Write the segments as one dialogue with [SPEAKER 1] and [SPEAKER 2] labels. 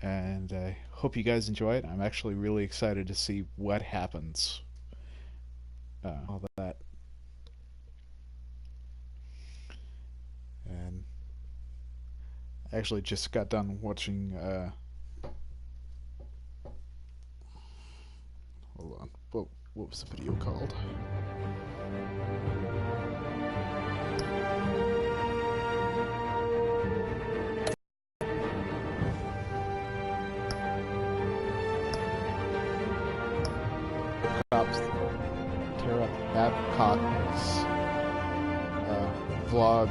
[SPEAKER 1] and I hope you guys enjoy it. I'm actually really excited to see what happens. All that. And I actually just got done watching. Hold on. What was the video called? Cops tear up Babcock's vlog.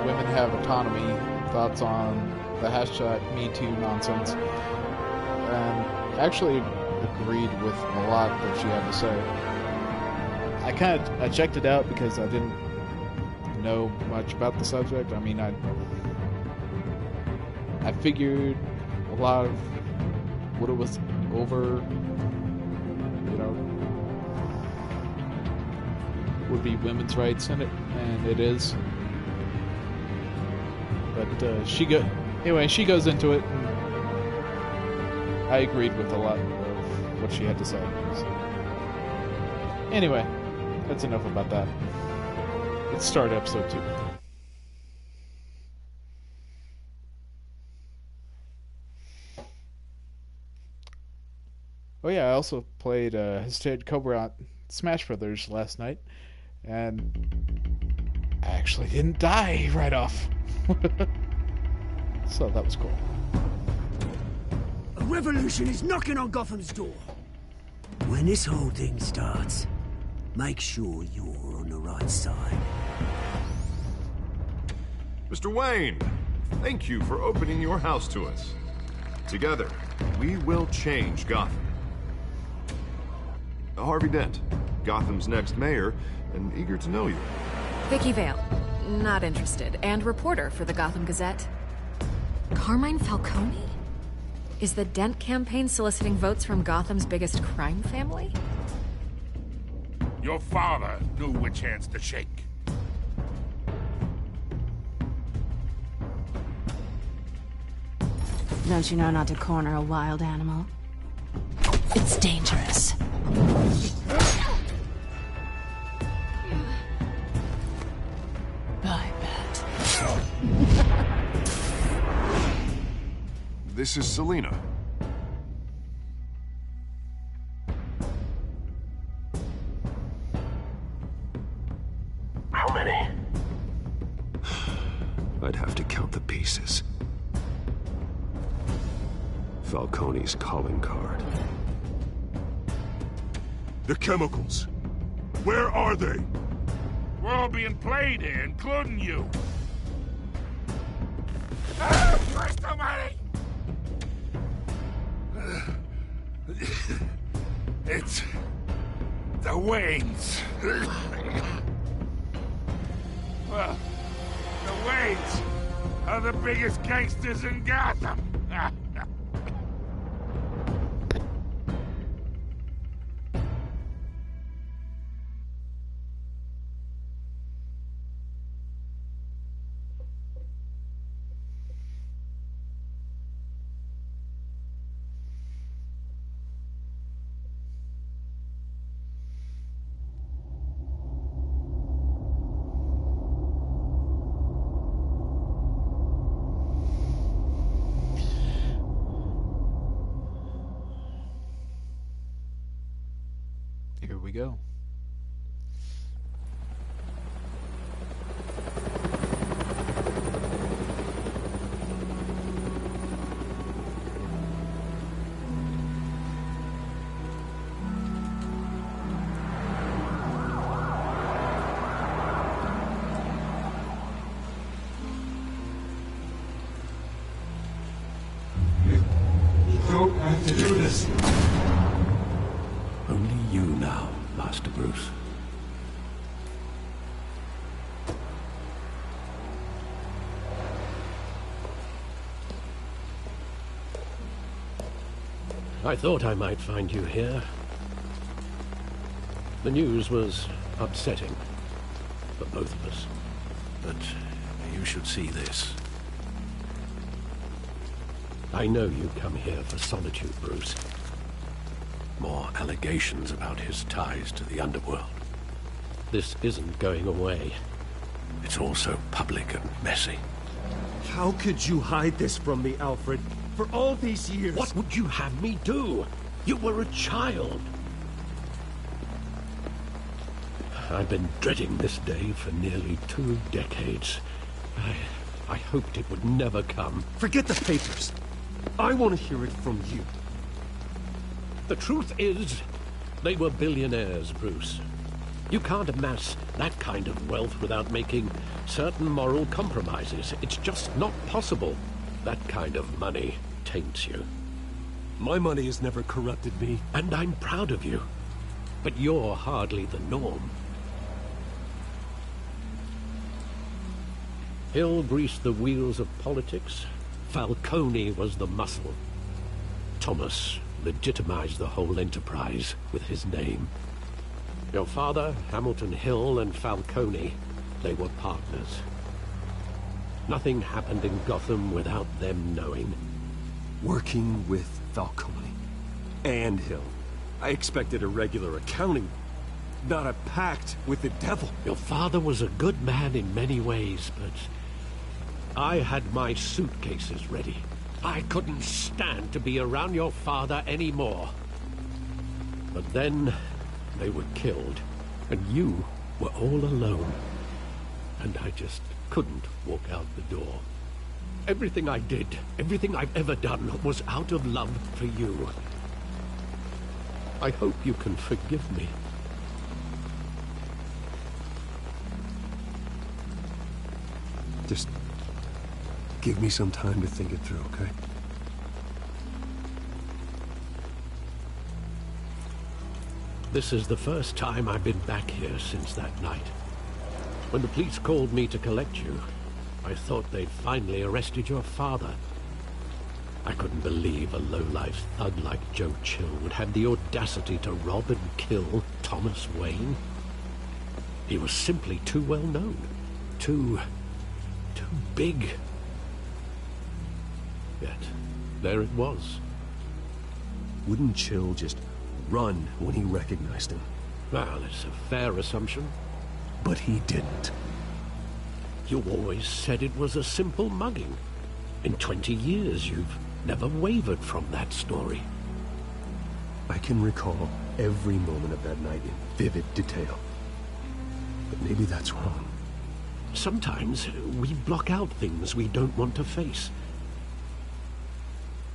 [SPEAKER 1] Women have autonomy. Thoughts on the hashtag #MeToo nonsense. And actually agreed with a lot that she had to say. I checked it out because I didn't know much about the subject. I mean, I figured a lot of what it was over, would be women's rights in it, and it is. But she goes into it, and I agreed with a lot of what she had to say. So. Anyway, that's enough about that. Let's start episode 2. Oh yeah, I also played Hysterical Cobra Smash Brothers last night, and I actually didn't die right off. So that was cool.
[SPEAKER 2] A revolution is knocking on Gotham's door. When this whole thing starts, make sure you're on the right side.
[SPEAKER 3] Mr. Wayne, thank you for opening your house to us. Together, we will change Gotham. Harvey Dent, Gotham's next mayor, and eager to know you.
[SPEAKER 4] Vicky Vale, not interested, and reporter for the Gotham Gazette. Carmine Falcone? Is the Dent campaign soliciting votes from Gotham's biggest crime family?
[SPEAKER 5] Your father knew which hands to shake.
[SPEAKER 6] Don't you know not to corner a wild animal? It's dangerous. I bet.
[SPEAKER 3] This is Selina.
[SPEAKER 7] How many? I'd have to count the pieces. Falcone's calling card.
[SPEAKER 5] The chemicals. Where are they? We're all being played here, including you. Ah, Christ almighty! It's the Waynes. Well, the Waynes are the biggest gangsters in Gotham.
[SPEAKER 1] Here we go.
[SPEAKER 8] You don't have to do this.
[SPEAKER 7] Only you now, Master Bruce. I thought I might find you here. The news was upsetting for both of us. But you should see this. I know you come here for solitude, Bruce. More allegations about his ties to the underworld. This isn't going away. It's all so public and messy.
[SPEAKER 9] How could you hide this from me, Alfred? For all these years...
[SPEAKER 7] What would you have me do? You were a child. I've been dreading this day for nearly 2 decades. I hoped it would never come.
[SPEAKER 9] Forget the papers. I want to hear it from you.
[SPEAKER 7] The truth is, they were billionaires, Bruce. You can't amass that kind of wealth without making certain moral compromises. It's just not possible. That kind of money taints you.
[SPEAKER 9] My money has never corrupted me.
[SPEAKER 7] And I'm proud of you. But you're hardly the norm. Hill greased the wheels of politics. Falcone was the muscle. Thomas legitimized the whole enterprise with his name. Your father, Hamilton Hill, and Falcone, they were partners. Nothing happened in Gotham without them knowing.
[SPEAKER 9] Working with Falcone and Hill. I expected a regular accounting, not a pact with the devil.
[SPEAKER 7] Your father was a good man in many ways, but I had my suitcases ready. I couldn't stand to be around your father anymore. But then they were killed, and you were all alone. And I just couldn't walk out the door. Everything I did, everything I've ever done, was out of love for you. I hope you can forgive me.
[SPEAKER 9] Just give me some time to think it through, okay?
[SPEAKER 7] This is the first time I've been back here since that night. When the police called me to collect you, I thought they'd finally arrested your father. I couldn't believe a low-life thug like Joe Chill would have the audacity to rob and kill Thomas Wayne. He was simply too well known. Too big. Yet, there it was.
[SPEAKER 9] Wouldn't Chill just run when he recognized him?
[SPEAKER 7] Well, it's a fair assumption.
[SPEAKER 9] But he didn't.
[SPEAKER 7] You always said it was a simple mugging. In 20 years, you've never wavered from that story.
[SPEAKER 9] I can recall every moment of that night in vivid detail. But maybe that's wrong.
[SPEAKER 7] Sometimes we block out things we don't want to face.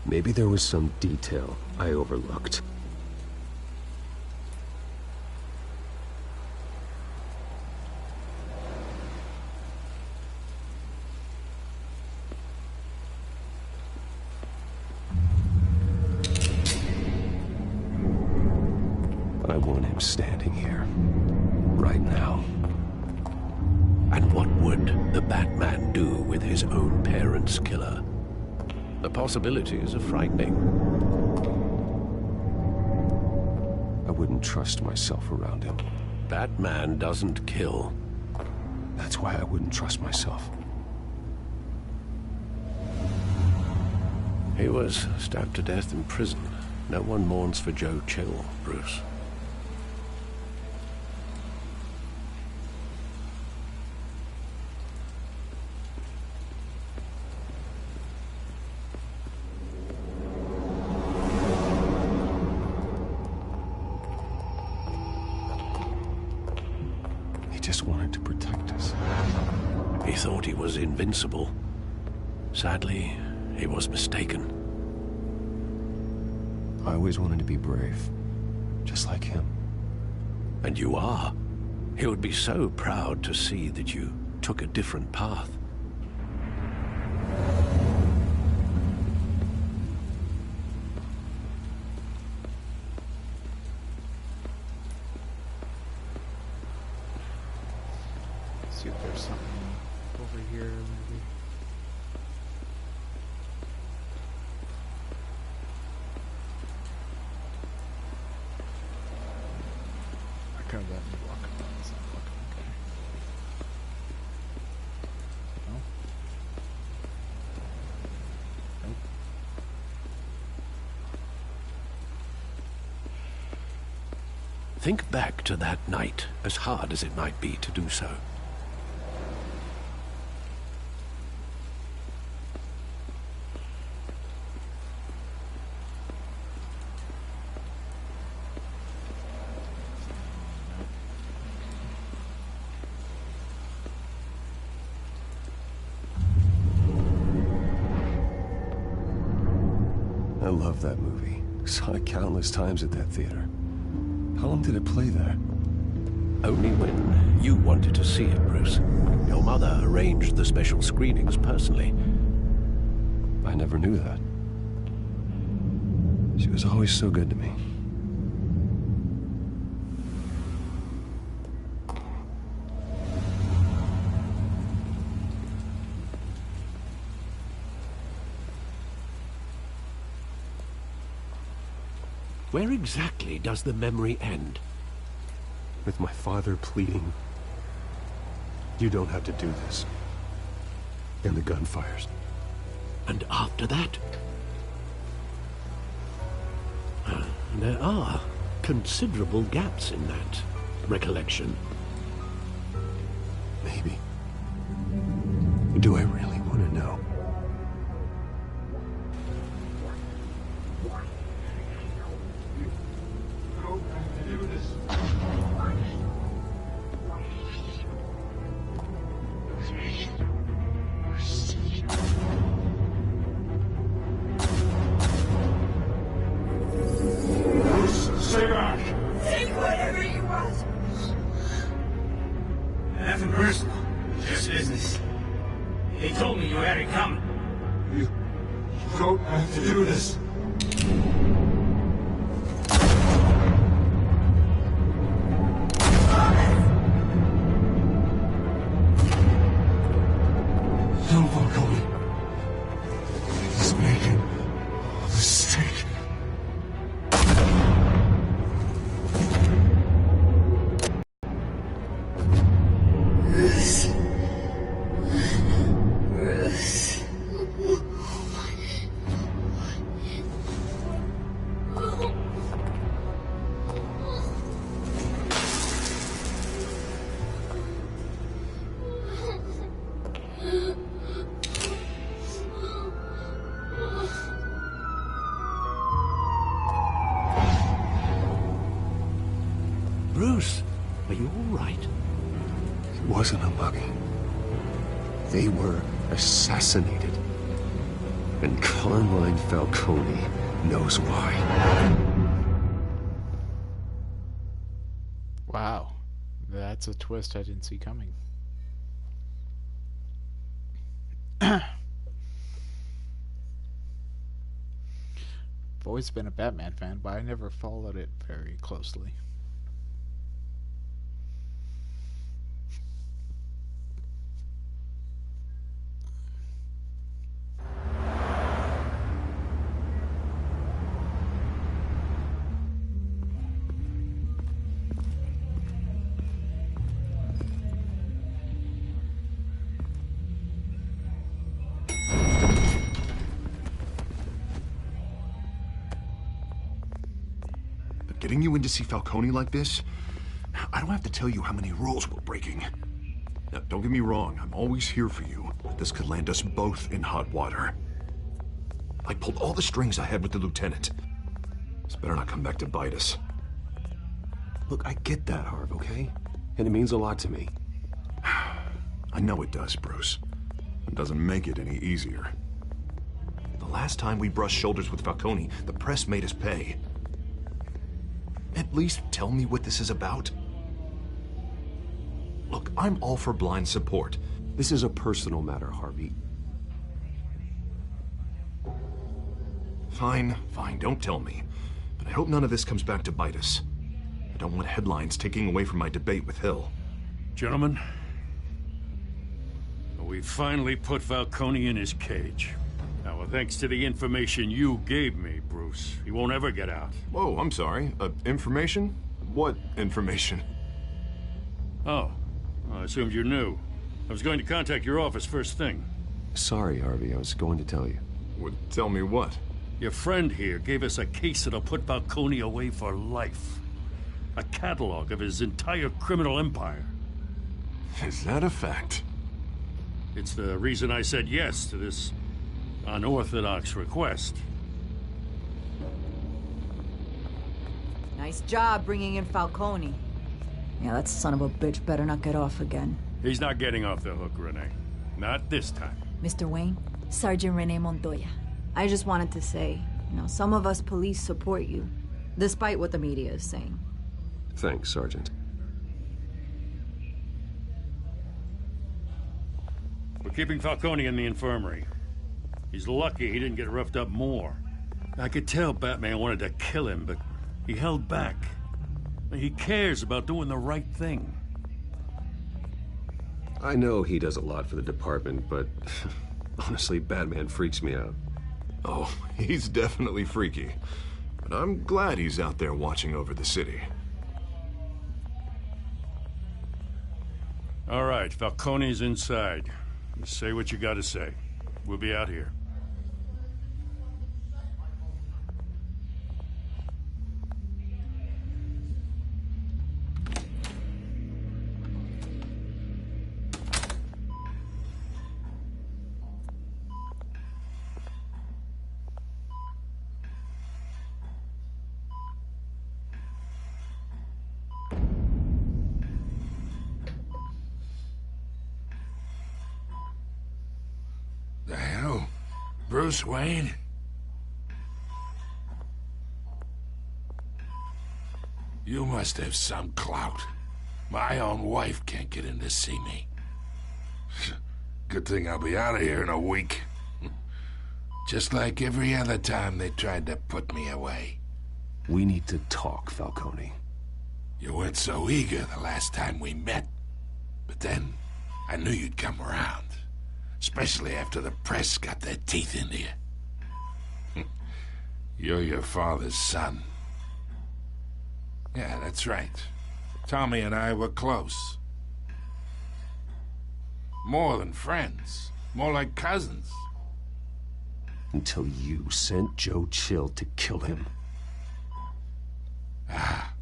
[SPEAKER 9] Maybe there was some detail I overlooked. I want him standing here, right now.
[SPEAKER 7] And what would the Batman do with his own parents' killer? The possibilities are frightening.
[SPEAKER 9] I wouldn't trust myself around him.
[SPEAKER 7] Batman doesn't kill.
[SPEAKER 9] That's why I wouldn't trust myself.
[SPEAKER 7] He was stabbed to death in prison. No one mourns for Joe Chill, Bruce.
[SPEAKER 9] Just wanted to protect us.
[SPEAKER 7] He thought he was invincible. Sadly, he was mistaken.
[SPEAKER 9] I always wanted to be brave, just like him.
[SPEAKER 7] And you are. He would be so proud to see that you took a different path.
[SPEAKER 1] See if there's something over here, maybe. I kind of let me walk around. It's not looking okay. No? Nope.
[SPEAKER 7] Think back to that night, as hard as it might be to do so.
[SPEAKER 9] I love that movie. Saw it countless times at that theater. How long did it play there?
[SPEAKER 7] Only when you wanted to see it, Bruce. Your mother arranged the special screenings personally.
[SPEAKER 9] I never knew that. She was always so good to me.
[SPEAKER 7] Where exactly does the memory end?
[SPEAKER 9] With my father pleading, "You don't have to do this." And the gun fires.
[SPEAKER 7] And after that? There are considerable gaps in that recollection.
[SPEAKER 9] Maybe. Do I really want to know?
[SPEAKER 5] Stay back!
[SPEAKER 2] Take whatever you want.
[SPEAKER 10] Nothing personal, just business. He told me you had it coming.
[SPEAKER 8] You don't have to do this. No, Falcone. He's making a mistake.
[SPEAKER 7] Bruce, are you all right?
[SPEAKER 9] It wasn't a mugging. They were assassinated. And Carmine Falcone knows why.
[SPEAKER 1] Wow. That's a twist I didn't see coming. I've always been a Batman fan, but I never followed it very closely.
[SPEAKER 3] Getting you in to see Falcone like this? I don't have to tell you how many rules we're breaking. Now, don't get me wrong, I'm always here for you. This could land us both in hot water. I pulled all the strings I had with the lieutenant. This better not come back to bite us.
[SPEAKER 9] Look, I get that, Harv, okay? And it means a lot to me.
[SPEAKER 3] I know it does, Bruce. It doesn't make it any easier. The last time we brushed shoulders with Falcone, the press made us pay. At least tell me what this is about. Look, I'm all for blind support.
[SPEAKER 9] This is a personal matter, Harvey.
[SPEAKER 3] Fine, don't tell me. But I hope none of this comes back to bite us. I don't want headlines taking away from my debate with Hill.
[SPEAKER 5] Gentlemen, we finally put Falcone in his cage. Now, thanks to the information you gave me, Bruce, he won't ever get out.
[SPEAKER 3] Whoa, I'm sorry. Information? What information?
[SPEAKER 5] Oh, I assumed you knew. I was going to contact your office first thing.
[SPEAKER 9] Sorry, Harvey, I was going to tell you.
[SPEAKER 3] Would tell me what?
[SPEAKER 5] Your friend here gave us a case that'll put Falcone away for life. A catalog of his entire criminal empire.
[SPEAKER 3] Is that a fact?
[SPEAKER 5] It's the reason I said yes to this unorthodox request.
[SPEAKER 11] Nice job bringing in Falcone. Yeah, that son of a bitch better not get off again.
[SPEAKER 5] He's not getting off the hook, Renee. Not this time.
[SPEAKER 11] Mr. Wayne, Sergeant Renee Montoya. I just wanted to say, some of us police support you, despite what the media is saying.
[SPEAKER 9] Thanks, Sergeant.
[SPEAKER 5] We're keeping Falcone in the infirmary. He's lucky he didn't get roughed up more. I could tell Batman wanted to kill him, but he held back. He cares about doing the right thing.
[SPEAKER 9] I know he does a lot for the department, but honestly, Batman freaks me out.
[SPEAKER 3] Oh, he's definitely freaky. But I'm glad he's out there watching over the city.
[SPEAKER 5] All right, Falcone's inside. Just say what you gotta say. We'll be out here.
[SPEAKER 12] The hell? Bruce Wayne? You must have some clout. My own wife can't get in to see me. Good thing I'll be out of here in a week. Just like every other time they tried to put me away.
[SPEAKER 9] We need to talk, Falcone.
[SPEAKER 12] You weren't so eager the last time we met. But then, I knew you'd come around. Especially after the press got their teeth into you. You're your father's son. Yeah, that's right. Tommy and I were close. More than friends. More like cousins.
[SPEAKER 9] Until you sent Joe Chill to kill him.
[SPEAKER 12] Ah,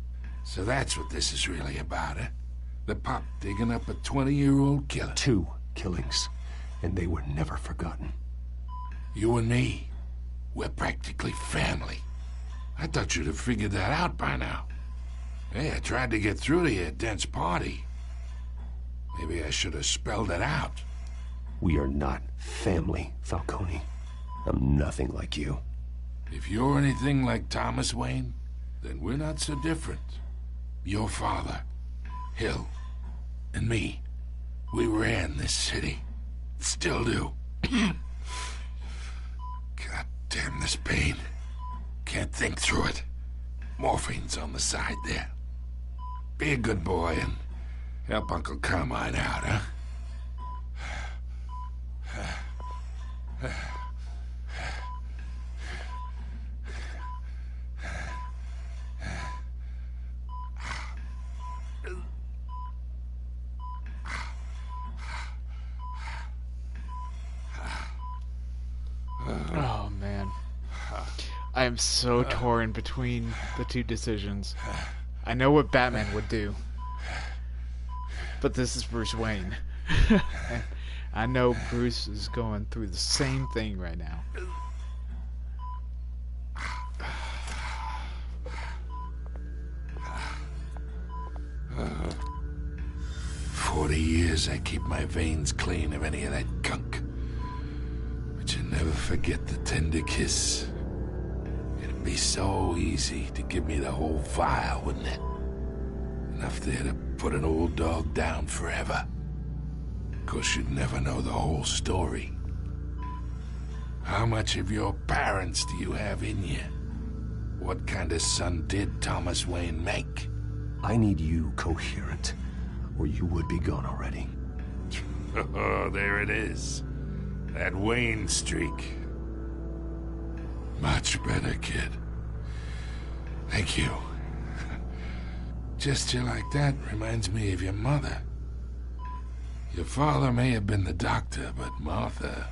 [SPEAKER 12] so that's what this is really about, eh? The pop digging up a 20-year-old killer.
[SPEAKER 9] 2 killings. And they were never forgotten.
[SPEAKER 12] You and me, we're practically family. I thought you'd have figured that out by now. Hey, I tried to get through to your dense party. Maybe I should have spelled it out.
[SPEAKER 9] We are not family, Falcone. I'm nothing like you.
[SPEAKER 12] If you're anything like Thomas Wayne, then we're not so different. Your father, Hill, and me, we ran this city. Still do. God damn this pain. Can't think through it. Morphine's on the side there. Be a good boy and help Uncle Carmine out, huh?
[SPEAKER 1] Oh, man. I am so torn between the two decisions. I know what Batman would do. But this is Bruce Wayne. And I know Bruce is going through the same thing right now.
[SPEAKER 12] 40 years I keep my veins clean of any of that gunk. But you never forget the tender kiss. It'd be so easy to give me the whole vial, wouldn't it? Enough there to put an old dog down forever. Of course, you'd never know the whole story. How much of your parents do you have in you? What kind of son did Thomas Wayne make?
[SPEAKER 9] I need you coherent, or you would be gone already.
[SPEAKER 12] Oh, there it is. That Wayne streak. Much better, kid. Thank you. Gesture like that reminds me of your mother. Your father may have been the doctor, but Martha,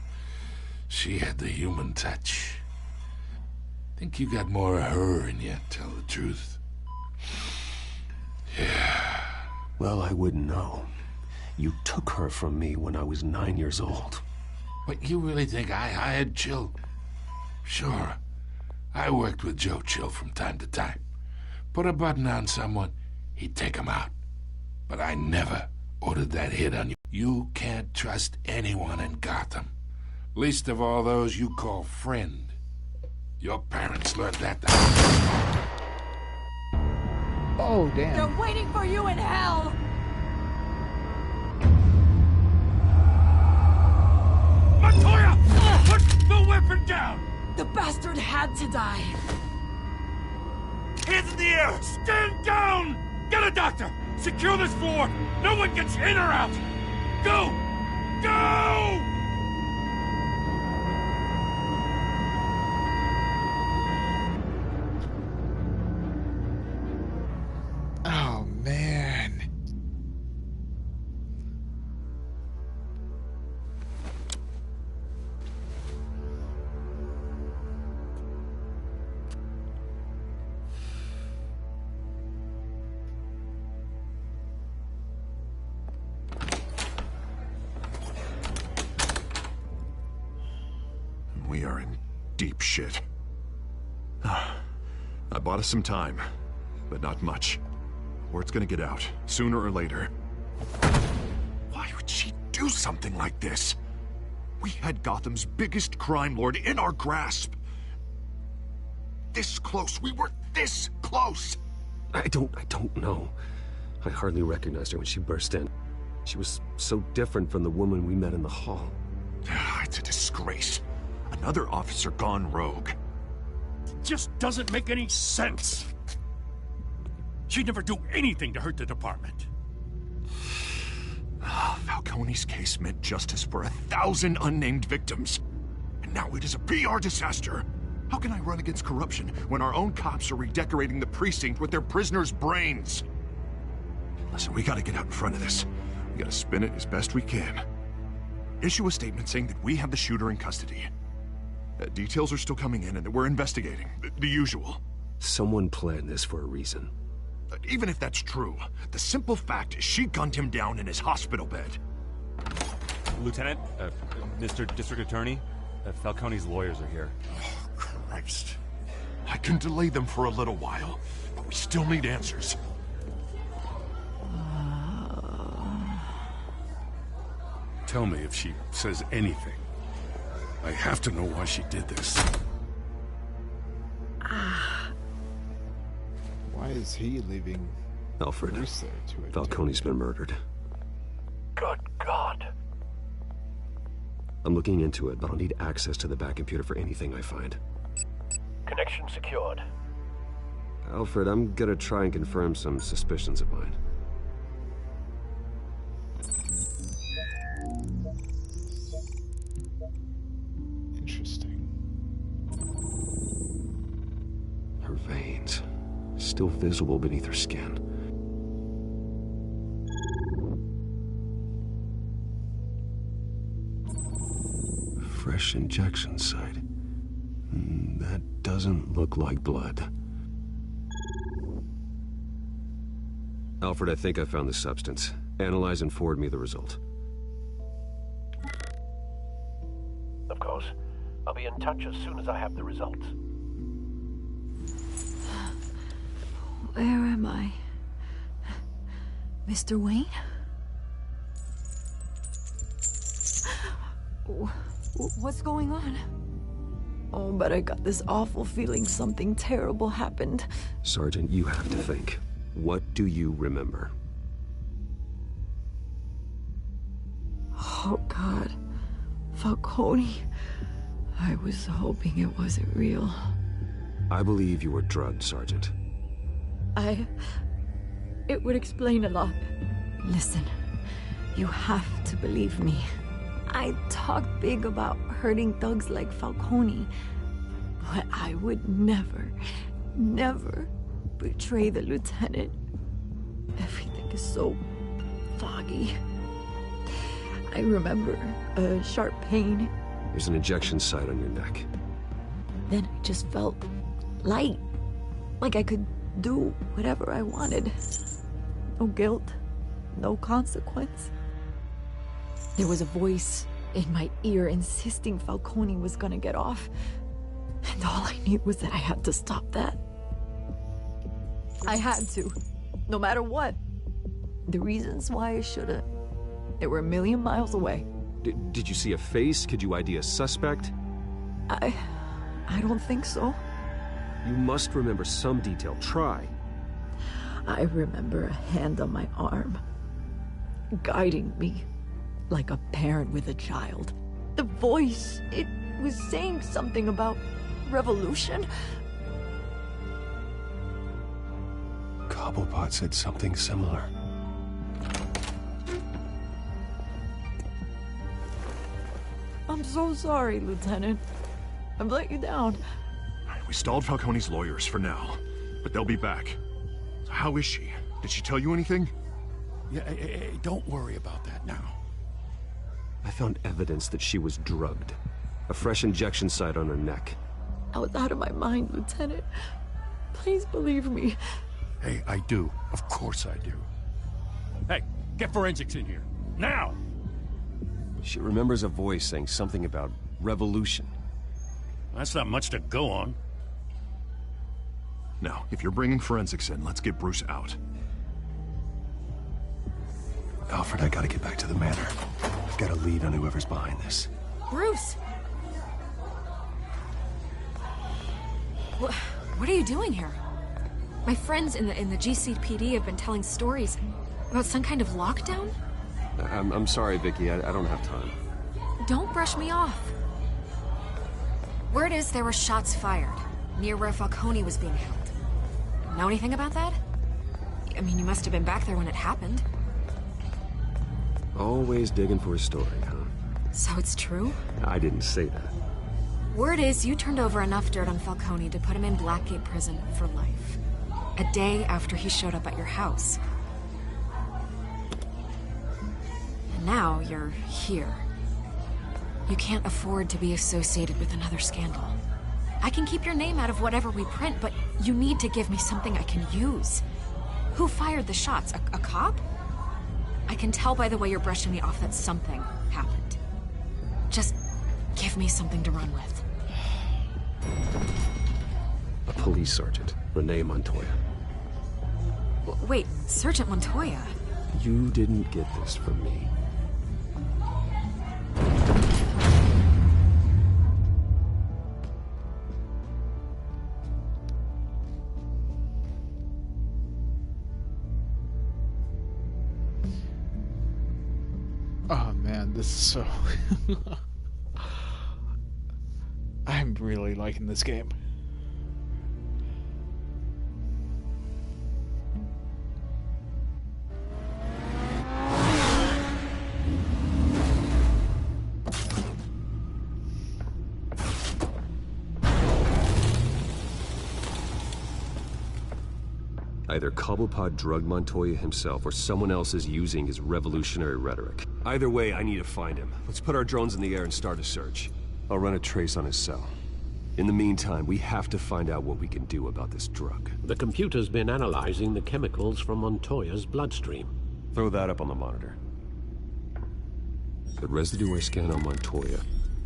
[SPEAKER 12] she had the human touch. Think you got more of her in you, tell the truth.
[SPEAKER 9] Well, I wouldn't know. You took her from me when I was 9 years old.
[SPEAKER 12] But you really think I hired Chill? Sure. I worked with Joe Chill from time to time. Put a button on someone, he'd take him out. But I never ordered that hit on you. You can't trust anyone in Gotham. Least of all those you call friend. Your parents learned that.
[SPEAKER 1] Oh, damn.
[SPEAKER 11] They're waiting for you in hell!
[SPEAKER 5] Montoya! Put the weapon down!
[SPEAKER 11] The bastard had to die.
[SPEAKER 5] Hands in the air! Stand down! Get a doctor! Secure this floor! No one gets in or out! Go! Go!
[SPEAKER 1] Oh, man.
[SPEAKER 3] We are in deep shit. I bought us some time, but not much. Word's gonna get out, sooner or later. Why would she do something like this? We had Gotham's biggest crime lord in our grasp. This close, we were this close!
[SPEAKER 9] I don't know. I hardly recognized her when she burst in. She was so different from the woman we met in the hall.
[SPEAKER 3] It's a disgrace. Another officer gone rogue.
[SPEAKER 5] Just doesn't make any sense. She'd never do anything to hurt the department.
[SPEAKER 3] Falcone's case meant justice for 1,000 unnamed victims. And now it is a PR disaster. How can I run against corruption when our own cops are redecorating the precinct with their prisoners' brains? Listen, we gotta get out in front of this. We gotta spin it as best we can. Issue a statement saying that we have the shooter in custody. Details are still coming in and that we're investigating. The usual.
[SPEAKER 9] Someone planned this for a reason.
[SPEAKER 3] Even if that's true, the simple fact is she gunned him down in his hospital bed.
[SPEAKER 13] Lieutenant, Mr. District Attorney, Falcone's lawyers are here.
[SPEAKER 3] Oh, Christ. I can delay them for a little while, but we still need answers.
[SPEAKER 5] Tell me if she says anything. I have to know why she did this.
[SPEAKER 1] Why is he leaving
[SPEAKER 9] Alfred,
[SPEAKER 1] Bruce there to
[SPEAKER 9] Falcone's been murdered.
[SPEAKER 7] Good God.
[SPEAKER 9] I'm looking into it, but I'll need access to the back computer for anything I find.
[SPEAKER 7] Connection secured.
[SPEAKER 9] Alfred, I'm gonna try and confirm some suspicions of mine.
[SPEAKER 1] Interesting.
[SPEAKER 9] Her veins, still visible beneath her skin. Fresh injection site. That doesn't look like blood. Alfred, I think I found the substance. Analyze and forward me the result.
[SPEAKER 7] Of course. I'll be in touch as soon as I have the results.
[SPEAKER 11] Where am I? Mr. Wayne? What's going on? Oh, but I got this awful feeling something terrible happened.
[SPEAKER 9] Sergeant, you have to think. What do you remember?
[SPEAKER 11] Oh, God. Falcone. I was hoping it wasn't real.
[SPEAKER 9] I believe you were drugged, Sergeant.
[SPEAKER 11] It would explain a lot. Listen, you have to believe me. I talk big about hurting thugs like Falcone, but I would never, never betray the lieutenant. Everything is so foggy. I remember a sharp pain.
[SPEAKER 9] There's an injection site on your neck.
[SPEAKER 11] Then I just felt light, like I could do whatever I wanted. No guilt, no consequence. There was a voice in my ear insisting Falcone was gonna get off. And all I knew was that I had to stop that. I had to, no matter what. The reasons why I shouldn't, they were a million miles away.
[SPEAKER 9] Did you see a face? Could you ID a suspect?
[SPEAKER 11] I don't think so.
[SPEAKER 9] You must remember some detail. Try.
[SPEAKER 11] I remember a hand on my arm, guiding me like a parent with a child. The voice, it was saying something about revolution.
[SPEAKER 9] Cobblepot said something similar.
[SPEAKER 11] I'm so sorry, Lieutenant. I've let you down.
[SPEAKER 3] We stalled Falcone's lawyers for now, but they'll be back. So how is she? Did she tell you anything?
[SPEAKER 5] Yeah, hey, don't worry about that now.
[SPEAKER 9] I found evidence that she was drugged. A fresh injection site on her neck.
[SPEAKER 11] I was out of my mind, Lieutenant. Please believe me.
[SPEAKER 5] Hey, I do. Of course I do. Hey, get forensics in here. Now!
[SPEAKER 9] She remembers a voice saying something about revolution.
[SPEAKER 5] That's not much to go on.
[SPEAKER 3] Now, if you're bringing forensics in, let's get Bruce out.
[SPEAKER 9] Alfred, I gotta get back to the manor. I've got a lead on whoever's behind this.
[SPEAKER 4] Bruce! What are you doing here? My friends in the GCPD have been telling stories about some kind of lockdown?
[SPEAKER 9] I'm sorry, Vicky. I don't have time.
[SPEAKER 4] Don't brush me off. Word is there were shots fired near where Falcone was being held. Know anything about that? I mean, you must have been back there when it happened.
[SPEAKER 9] Always digging for a story, huh?
[SPEAKER 4] So it's true?
[SPEAKER 9] I didn't say that.
[SPEAKER 4] Word is you turned over enough dirt on Falcone to put him in Blackgate Prison for life. A day after he showed up at your house. And now you're here. You can't afford to be associated with another scandal. I can keep your name out of whatever we print, but you need to give me something I can use. Who fired the shots? A cop? I can tell by the way you're brushing me off that something happened. Just give me something to run with.
[SPEAKER 9] A police sergeant, Renee Montoya.
[SPEAKER 4] Wait, Sergeant Montoya?
[SPEAKER 9] You didn't get this from me.
[SPEAKER 1] Oh man, this is so... I'm really liking this game.
[SPEAKER 9] Either Cobblepot drugged Montoya himself, or someone else is using his revolutionary rhetoric. Either way, I need to find him. Let's put our drones in the air and start a search. I'll run a trace on his cell. In the meantime, we have to find out what we can do about this drug.
[SPEAKER 7] The computer's been analyzing the chemicals from Montoya's bloodstream.
[SPEAKER 9] Throw that up on the monitor. The residue I scan on Montoya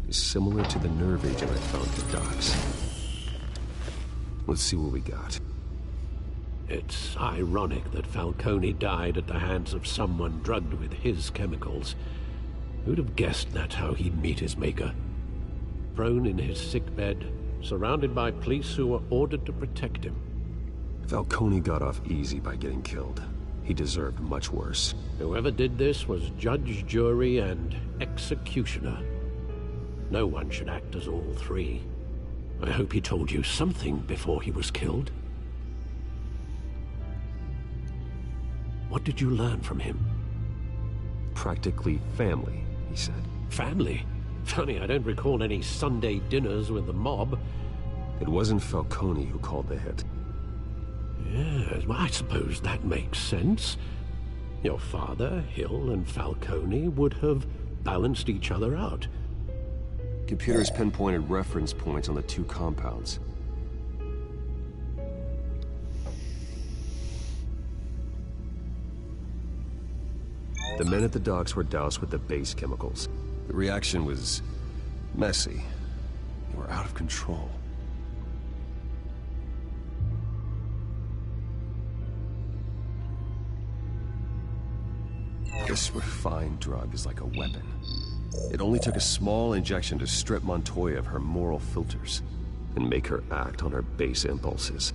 [SPEAKER 9] is similar to the nerve agent I found for Docs. Let's see what we got.
[SPEAKER 7] It's ironic that Falcone died at the hands of someone drugged with his chemicals. Who'd have guessed that's how he'd meet his maker? Prone in his sickbed, surrounded by police who were ordered to protect him.
[SPEAKER 9] Falcone got off easy by getting killed. He deserved much worse.
[SPEAKER 7] Whoever did this was judge, jury, and executioner. No one should act as all three. I hope he told you something before he was killed. What did you learn from him?
[SPEAKER 9] Practically family, he said.
[SPEAKER 7] Family? Funny, I don't recall any Sunday dinners with the mob.
[SPEAKER 9] It wasn't Falcone who called the hit.
[SPEAKER 7] Yes, well, I suppose that makes sense. Your father, Hill, and Falcone would have balanced each other out.
[SPEAKER 9] Computers pinpointed reference points on the two compounds. The men at the docks were doused with the base chemicals. The reaction was messy. They were out of control. This refined drug is like a weapon. It only took a small injection to strip Montoya of her moral filters and make her act on her base impulses.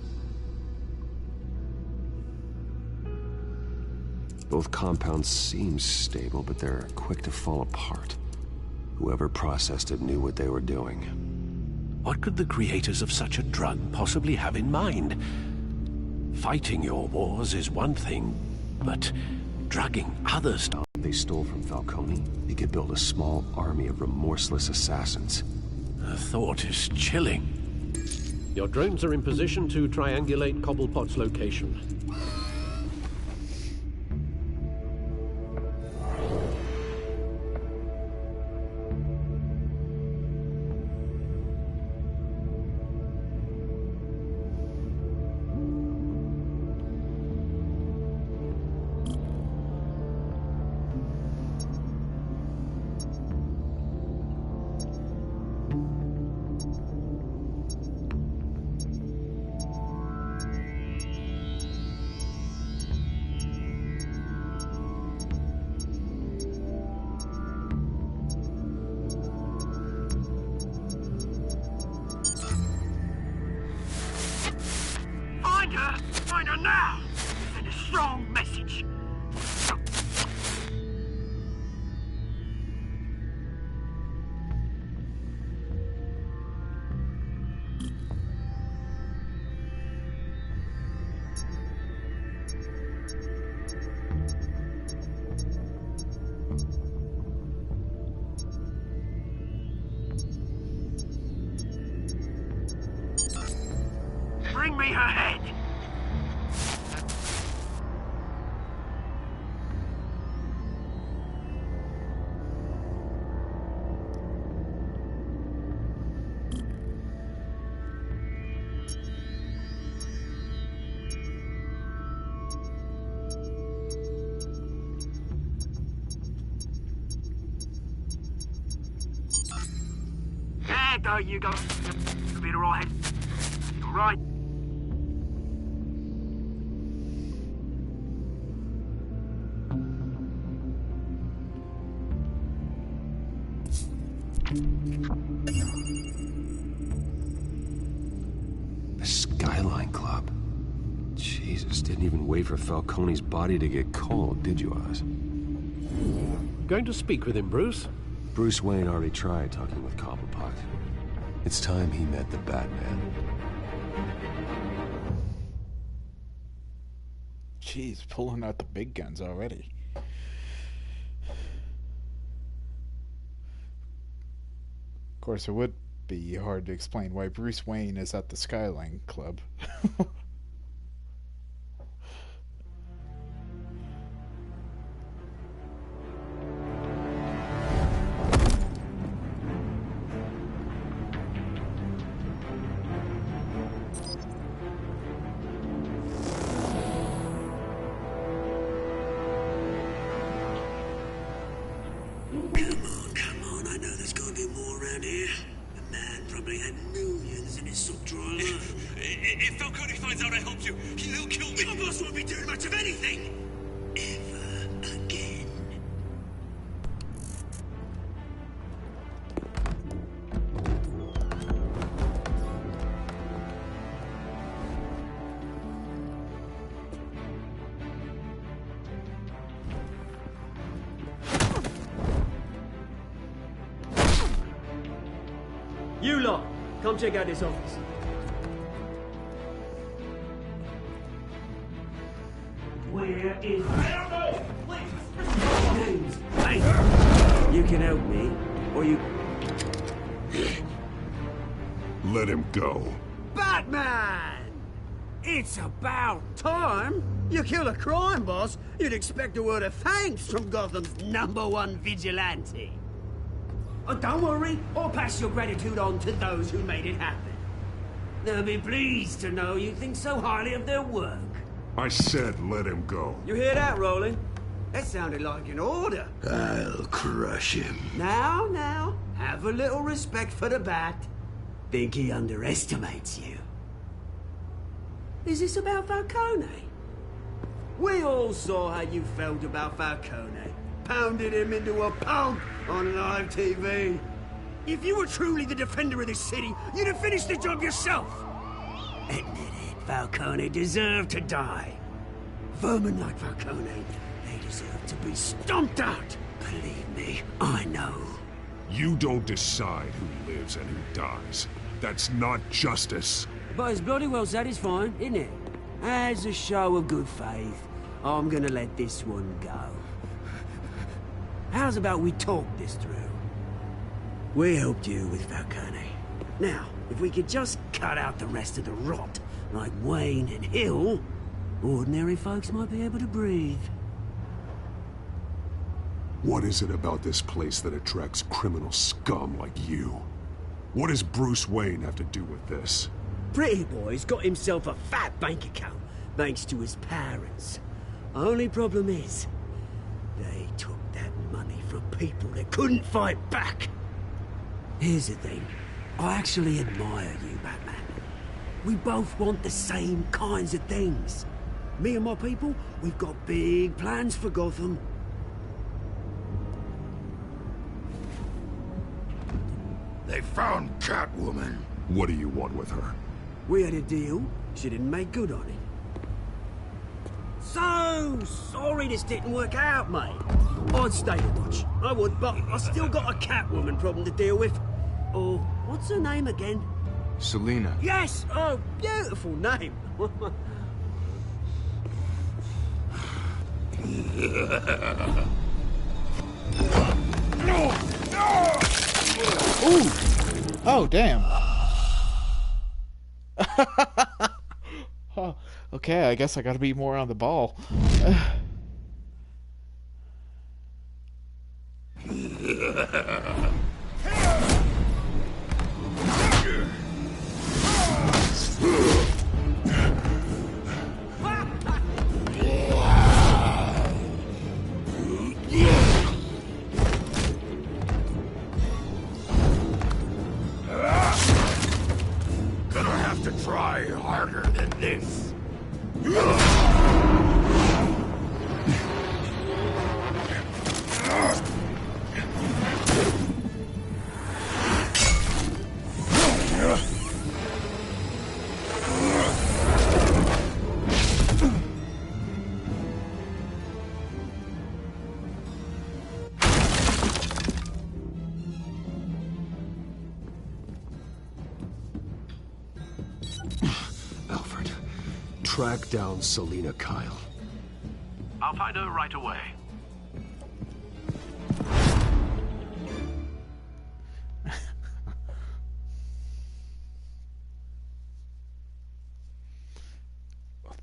[SPEAKER 9] Both compounds seem stable, but they're quick to fall apart. Whoever processed it knew what they were doing.
[SPEAKER 7] What could the creators of such a drug possibly have in mind? Fighting your wars is one thing, but drugging others...
[SPEAKER 9] They stole from Falcone, they could build a small army of remorseless assassins.
[SPEAKER 7] The thought is chilling. Your drones are in position to triangulate Cobblepot's location.
[SPEAKER 2] Find her now! Send a strong message. Bring me her head! There you go. You'll be alright. Alright.
[SPEAKER 9] The Skyline Club. Jesus, didn't even wait for Falcone's body to get cold, did you, Oz?
[SPEAKER 7] Going to speak with him, Bruce?
[SPEAKER 9] Bruce Wayne already tried talking with Cobblepot. It's time he met the Batman.
[SPEAKER 1] Jeez, pulling out the big guns already. Of course, it would be hard to explain why Bruce Wayne is at the Skyline Club.
[SPEAKER 14] If Falcone finds out I helped you, he'll kill me. Your boss won't be doing much of anything. Ever again.
[SPEAKER 15] You lot, come check out this office. Where is... James, hey! You can help me, or you...
[SPEAKER 3] Let him go.
[SPEAKER 2] Batman! It's about time. You kill a crime boss, you'd expect a word of thanks from Gotham's #1 vigilante. Oh, don't worry, I'll pass your gratitude on to those who made it happen. They'll be pleased to know you think so highly of their work.
[SPEAKER 3] I said let him go.
[SPEAKER 15] You hear that, Roland?
[SPEAKER 2] That sounded like an order.
[SPEAKER 12] I'll crush him.
[SPEAKER 2] Now, have a little respect for the Bat. Think he underestimates you. Is this about Falcone? We all saw how you felt about Falcone. Pounded him into a pulp on live TV. If you were truly the defender of this city, you'd have finished the job yourself. Admit it, Falcone deserved to die. Vermin like Falcone, they deserve to be stomped out. Believe me, I know.
[SPEAKER 3] You don't decide who lives and who dies. That's not justice.
[SPEAKER 2] But it's bloody well satisfying, isn't it? As a show of good faith, I'm gonna let this one go. How's about we talk this through? We helped you with Falcone. Now, if we could just cut out the rest of the rot, like Wayne and Hill, ordinary folks might be able to breathe.
[SPEAKER 3] What is it about this place that attracts criminal scum like you? What does Bruce Wayne have to do with this?
[SPEAKER 2] Pretty Boy's got himself a fat bank account, thanks to his parents. Only problem is, they took that money from people that couldn't fight back. Here's the thing. I actually admire you, Batman. We both want the same kinds of things. Me and my people, we've got big plans for Gotham.
[SPEAKER 12] They found Catwoman.
[SPEAKER 3] What do you want with her?
[SPEAKER 2] We had a deal. She didn't make good on it. So sorry this didn't work out, mate. I'd stay to watch. I would, but I still got a Catwoman problem to deal with. Oh, what's her name again?
[SPEAKER 16] Selina.
[SPEAKER 2] Yes! Oh, beautiful name.
[SPEAKER 1] Ooh! Oh, damn. Oh, okay, I guess I gotta be more on the ball.
[SPEAKER 12] Gonna have to try harder than this.
[SPEAKER 3] Alfred, track down Selina Kyle.
[SPEAKER 17] I'll find her right away.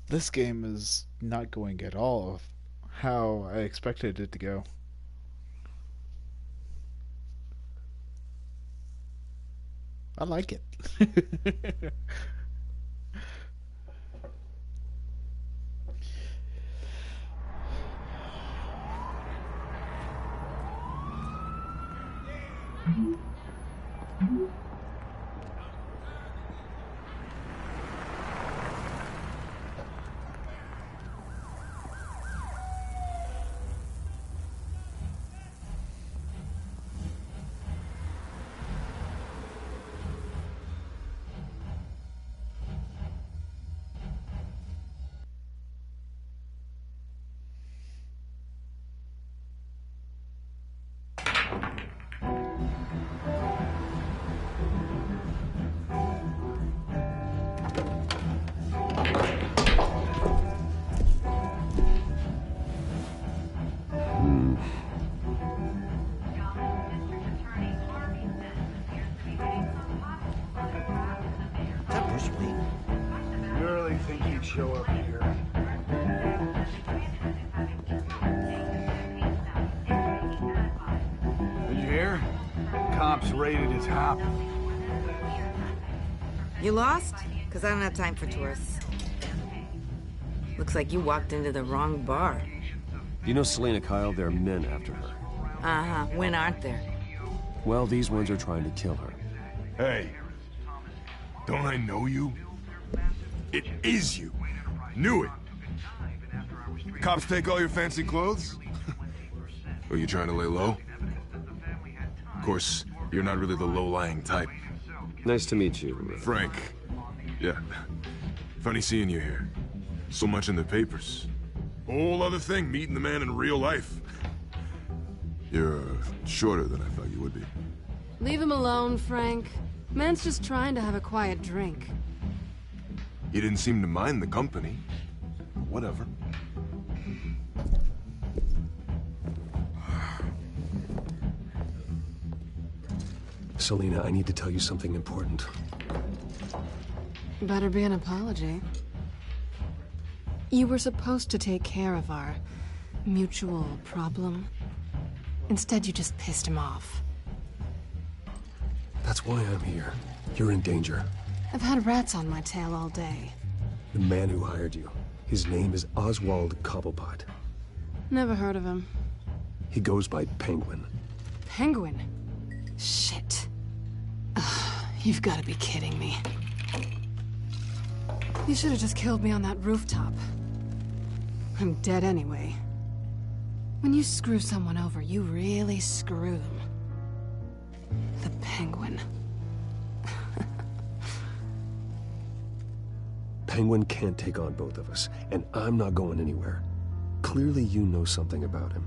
[SPEAKER 1] This game is not going at all of how I expected it to go. I like it.
[SPEAKER 8] You really think he'd show up here? Did you hear? Cops raided his house.
[SPEAKER 18] You lost? Because I don't have time for tourists. Looks like you walked into the wrong bar.
[SPEAKER 9] You know Selena Kyle? There are men after her.
[SPEAKER 18] Uh-huh. When aren't there?
[SPEAKER 9] Well, these ones are trying to kill her.
[SPEAKER 8] Hey, don't I know you? It is you. Knew it. Cops take all your fancy clothes? Are you trying to lay low? Of course, you're not really the low-lying type.
[SPEAKER 9] Nice to meet you.
[SPEAKER 8] Frank. Yeah. Funny seeing you here. So much in the papers. Whole other thing, meeting the man in real life. You're shorter than I thought you would be.
[SPEAKER 6] Leave him alone, Frank. Man's just trying to have a quiet drink.
[SPEAKER 8] You didn't seem to mind the company. Whatever.
[SPEAKER 9] Selena, I need to tell you something important.
[SPEAKER 6] Better be an apology. You were supposed to take care of our mutual problem. Instead, you just pissed him off.
[SPEAKER 9] That's why I'm here. You're in danger.
[SPEAKER 6] I've had rats on my tail all day.
[SPEAKER 9] The man who hired you. His name is Oswald Cobblepot.
[SPEAKER 6] Never heard of him.
[SPEAKER 9] He goes by Penguin.
[SPEAKER 6] Penguin? Shit. You've got to be kidding me. You should have just killed me on that rooftop. I'm dead anyway. When you screw someone over, you really screw them. The Penguin.
[SPEAKER 9] Penguin can't take on both of us, and I'm not going anywhere. Clearly you know something about him.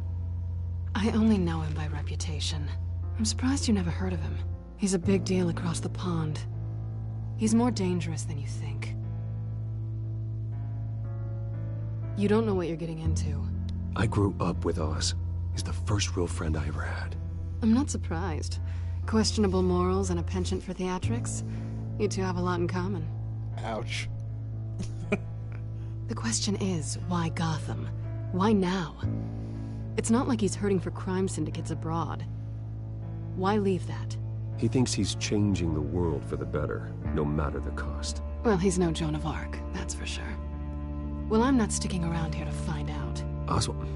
[SPEAKER 6] I only know him by reputation. I'm surprised you never heard of him. He's a big deal across the pond. He's more dangerous than you think. You don't know what you're getting into.
[SPEAKER 9] I grew up with Oz. He's the first real friend I ever had.
[SPEAKER 6] I'm not surprised. Questionable morals and a penchant for theatrics. You two have a lot in common.
[SPEAKER 1] Ouch.
[SPEAKER 6] The question is, why Gotham? Why now? It's not like he's hurting for crime syndicates abroad. Why leave that?
[SPEAKER 9] He thinks he's changing the world for the better, no matter the cost.
[SPEAKER 6] Well, he's no Joan of Arc, that's for sure. Well, I'm not sticking around here to find out.
[SPEAKER 9] Oswald,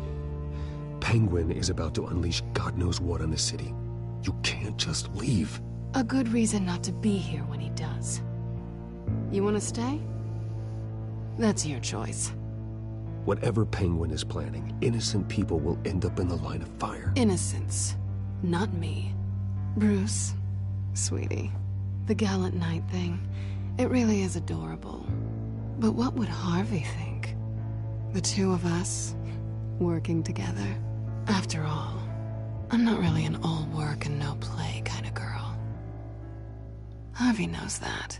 [SPEAKER 9] Penguin is about to unleash God knows what on the city. You can't just leave.
[SPEAKER 6] A good reason not to be here when he does. You want to stay? That's your choice.
[SPEAKER 9] Whatever Penguin is planning, innocent people will end up in the line of fire.
[SPEAKER 6] Innocence. Not me. Bruce, sweetie, the gallant knight thing, it really is adorable. But what would Harvey think? The two of us, working together. After all, I'm not really an all work and no play kind of girl. Harvey knows that.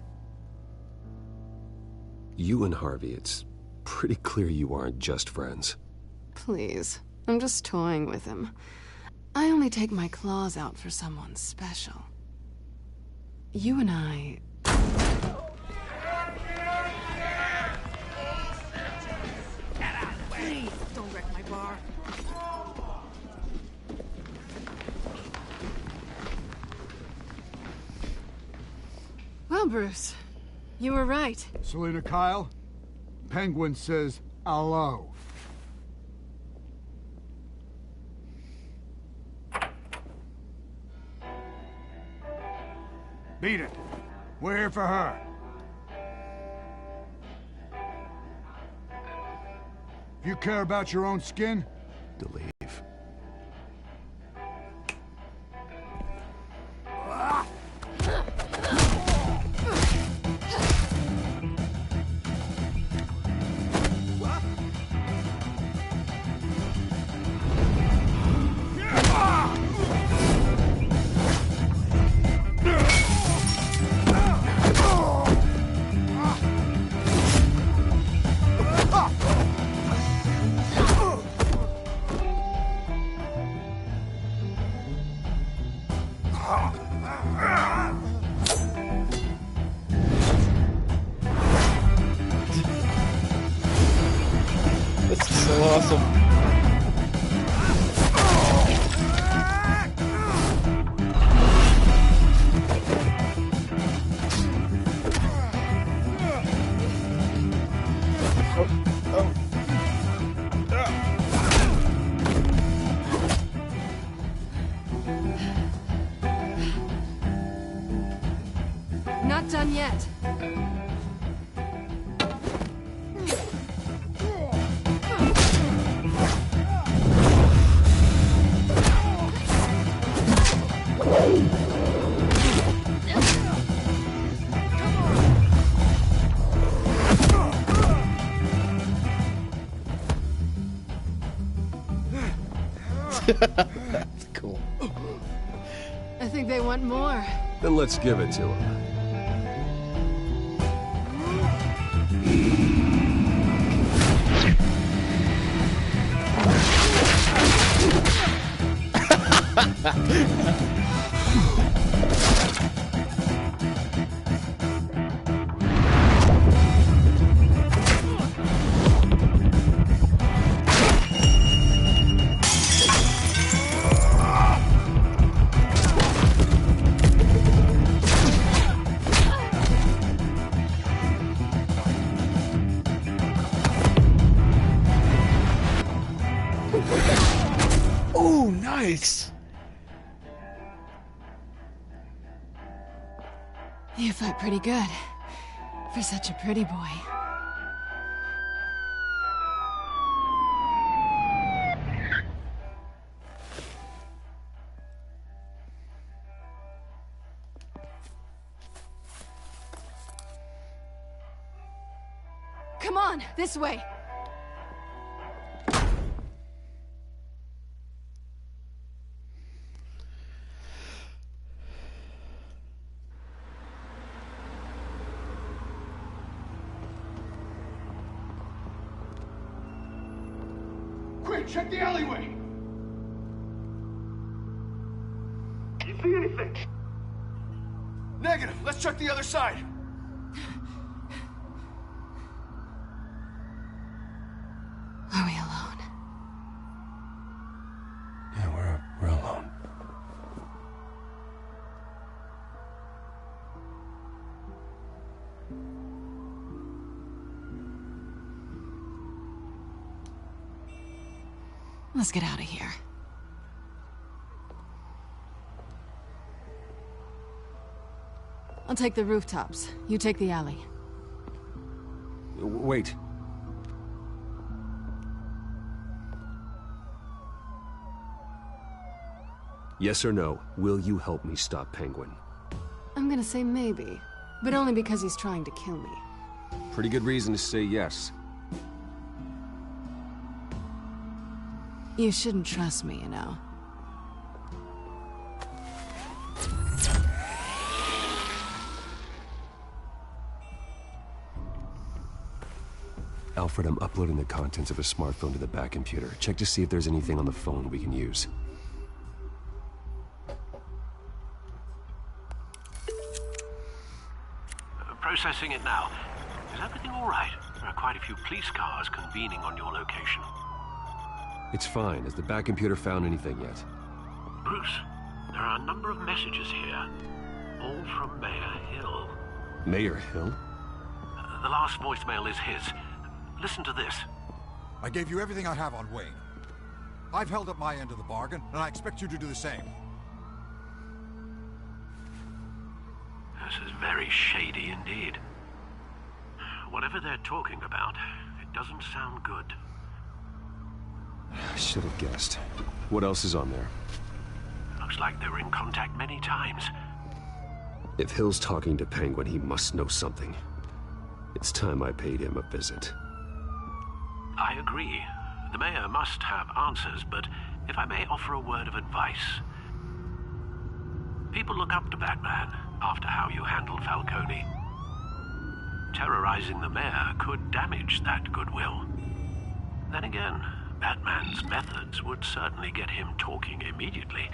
[SPEAKER 9] You and Harvey, it's pretty clear you aren't just friends.
[SPEAKER 6] Please, I'm just toying with him. I only take my claws out for someone special. You and I...
[SPEAKER 18] Please, don't wreck my bar.
[SPEAKER 6] Well, Bruce, you were right.
[SPEAKER 16] Selena Kyle, Penguin says hello. Beat it. We're here for her. If you care about your own skin,
[SPEAKER 9] to leave.
[SPEAKER 1] This is so awesome.
[SPEAKER 4] yet.
[SPEAKER 1] That's cool.
[SPEAKER 6] I think they want more.
[SPEAKER 9] Then let's give it to him.
[SPEAKER 1] Oh, nice.
[SPEAKER 6] You fight pretty good. For such a pretty boy. Come on, this way.
[SPEAKER 16] Quick, check the alleyway!
[SPEAKER 14] You see anything?
[SPEAKER 16] Negative. Let's check the other side.
[SPEAKER 6] Are we alone?
[SPEAKER 9] Yeah, we're alone.
[SPEAKER 6] Let's get out of here. I'll take the rooftops. You take the alley.
[SPEAKER 9] Wait. Yes or no, will you help me stop Penguin?
[SPEAKER 6] I'm gonna say maybe, but only because he's trying to kill me.
[SPEAKER 9] Pretty good reason to say yes.
[SPEAKER 6] You shouldn't trust me, you know.
[SPEAKER 9] Alfred, I'm uploading the contents of a smartphone to the back computer. Check to see if there's anything on the phone we can use.
[SPEAKER 17] Processing it now. Is everything all right? There are quite a few police cars convening on your location.
[SPEAKER 9] It's fine. Has the back computer found anything yet?
[SPEAKER 17] Bruce, there are a number of messages here, all from Mayor Hill.
[SPEAKER 9] Mayor Hill?
[SPEAKER 17] The last voicemail is his. Listen to this.
[SPEAKER 19] I gave you everything I have on Wayne. I've held up my end of the bargain, and I expect you to do the same.
[SPEAKER 17] This is very shady indeed. Whatever they're talking about, it doesn't sound good.
[SPEAKER 9] I should have guessed. What else is on there?
[SPEAKER 17] Looks like they were in contact many times.
[SPEAKER 9] If Hill's talking to Penguin, he must know something. It's time I paid him a visit.
[SPEAKER 17] I agree. The mayor must have answers, but if I may offer a word of advice. People look up to Batman after how you handled Falcone. Terrorizing the mayor could damage that goodwill. Then again, Batman's methods would certainly get him talking immediately.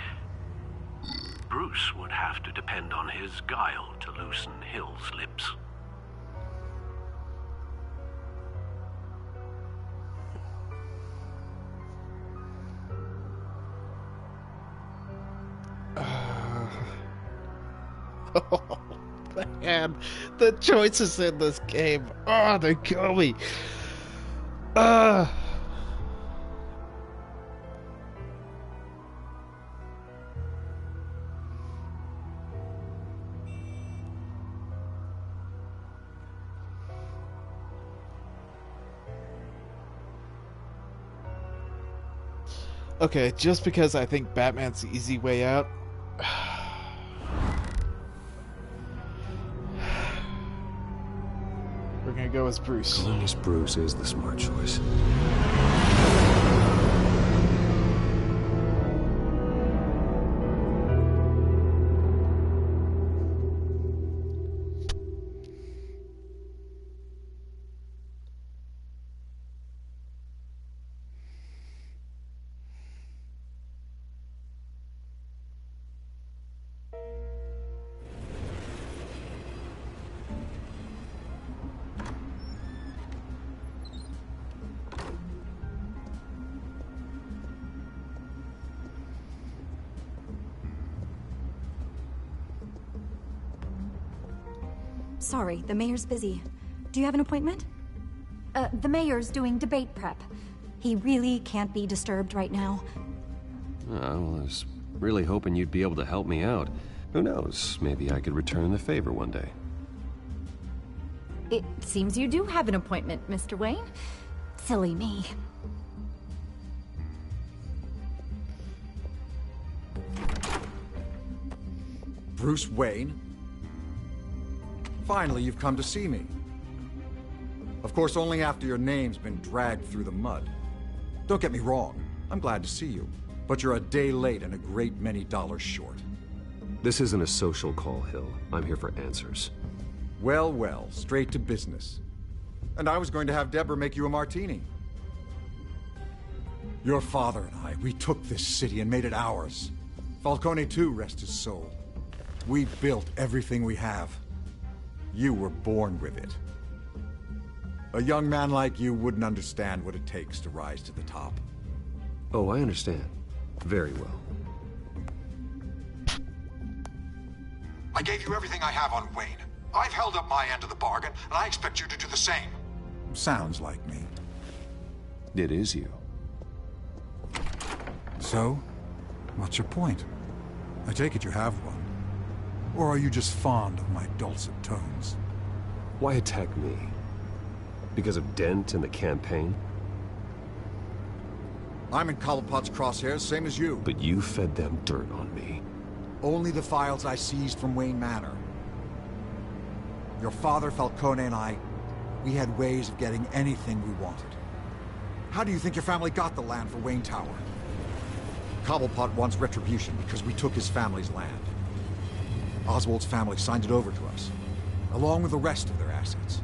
[SPEAKER 17] Bruce would have to depend on his guile to loosen Hill's lips.
[SPEAKER 1] Oh, man. The choices in this game. Oh, they kill me. Okay, just because I think Batman's the easy way out. We're gonna go as Bruce.
[SPEAKER 9] Going as Bruce is the smart choice.
[SPEAKER 20] Sorry, the mayor's busy. Do you have an appointment? The mayor's doing debate prep. He really can't be disturbed right now.
[SPEAKER 9] Well, I was really hoping you'd be able to help me out. Who knows, maybe I could return the favor one day.
[SPEAKER 20] It seems you do have an appointment, Mr. Wayne. Silly me.
[SPEAKER 19] Bruce Wayne? Finally, you've come to see me. Of course, only after your name's been dragged through the mud. Don't get me wrong, I'm glad to see you. But you're a day late and a great many dollars short.
[SPEAKER 9] This isn't a social call, Hill. I'm here for answers.
[SPEAKER 19] Well, well, straight to business. And I was going to have Deborah make you a martini. Your father and I, we took this city and made it ours. Falcone too, rest his soul. We built everything we have. You were born with it. A young man like you wouldn't understand what it takes to rise to the top.
[SPEAKER 9] Oh, I understand. Very well.
[SPEAKER 19] I gave you everything I have on Wayne. I've held up my end of the bargain, and I expect you to do the same. Sounds like me.
[SPEAKER 9] It is you.
[SPEAKER 19] So, what's your point? I take it you have one. Or are you just fond of my dulcet tones?
[SPEAKER 9] Why attack me? Because of Dent and the campaign?
[SPEAKER 19] I'm in Cobblepot's crosshairs, same as you.
[SPEAKER 9] But you fed them dirt on me.
[SPEAKER 19] Only the files I seized from Wayne Manor. Your father, Falcone, and I, we had ways of getting anything we wanted. How do you think your family got the land for Wayne Tower? Cobblepot wants retribution because we took his family's land. Oswald's family signed it over to us, along with the rest of their assets.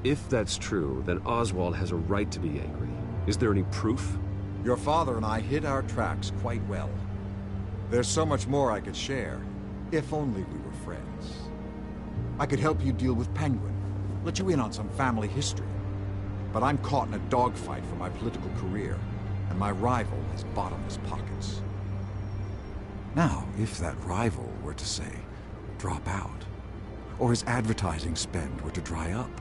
[SPEAKER 9] If that's true, then Oswald has a right to be angry. Is there any proof?
[SPEAKER 19] Your father and I hid our tracks quite well. There's so much more I could share, if only we were friends. I could help you deal with Penguin, let you in on some family history. But I'm caught in a dogfight for my political career, and my rival has bottomless pockets. Now, if that rival were to say, drop out, or his advertising spend were to dry up,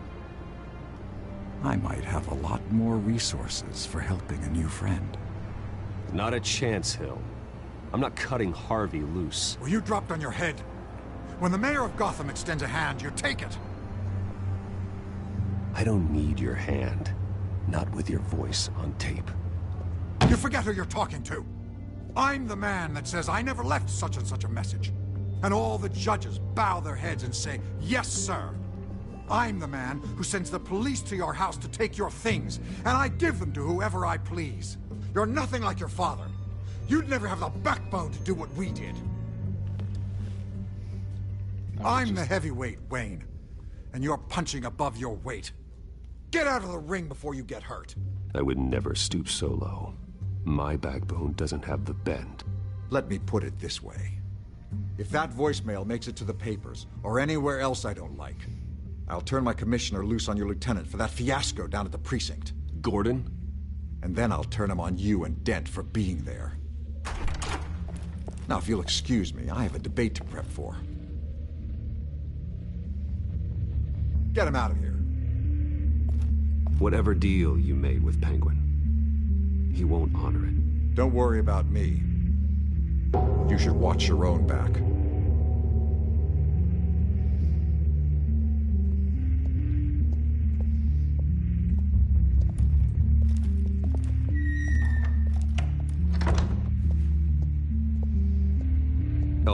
[SPEAKER 19] I might have a lot more resources for helping a new friend.
[SPEAKER 9] Not a chance, Hill. I'm not cutting Harvey loose.
[SPEAKER 19] Well, you dropped on your head. When the mayor of Gotham extends a hand, you take it.
[SPEAKER 9] I don't need your hand. Not with your voice on tape.
[SPEAKER 19] You forget who you're talking to. I'm the man that says I never left such and such a message. And all the judges bow their heads and say, yes, sir. I'm the man who sends the police to your house to take your things, and I give them to whoever I please. You're nothing like your father. You'd never have the backbone to do what we did. I'm the heavyweight, Wayne, and you're punching above your weight. Get out of the ring before you get hurt.
[SPEAKER 9] I would never stoop so low. My backbone doesn't have the bend.
[SPEAKER 19] Let me put it this way. If that voicemail makes it to the papers, or anywhere else I don't like, I'll turn my commissioner loose on your lieutenant for that fiasco down at the precinct.
[SPEAKER 9] Gordon?
[SPEAKER 19] And then I'll turn him on you and Dent for being there. Now, if you'll excuse me, I have a debate to prep for. Get him out of here.
[SPEAKER 9] Whatever deal you made with Penguin, he won't honor it.
[SPEAKER 19] Don't worry about me. You should watch your own back.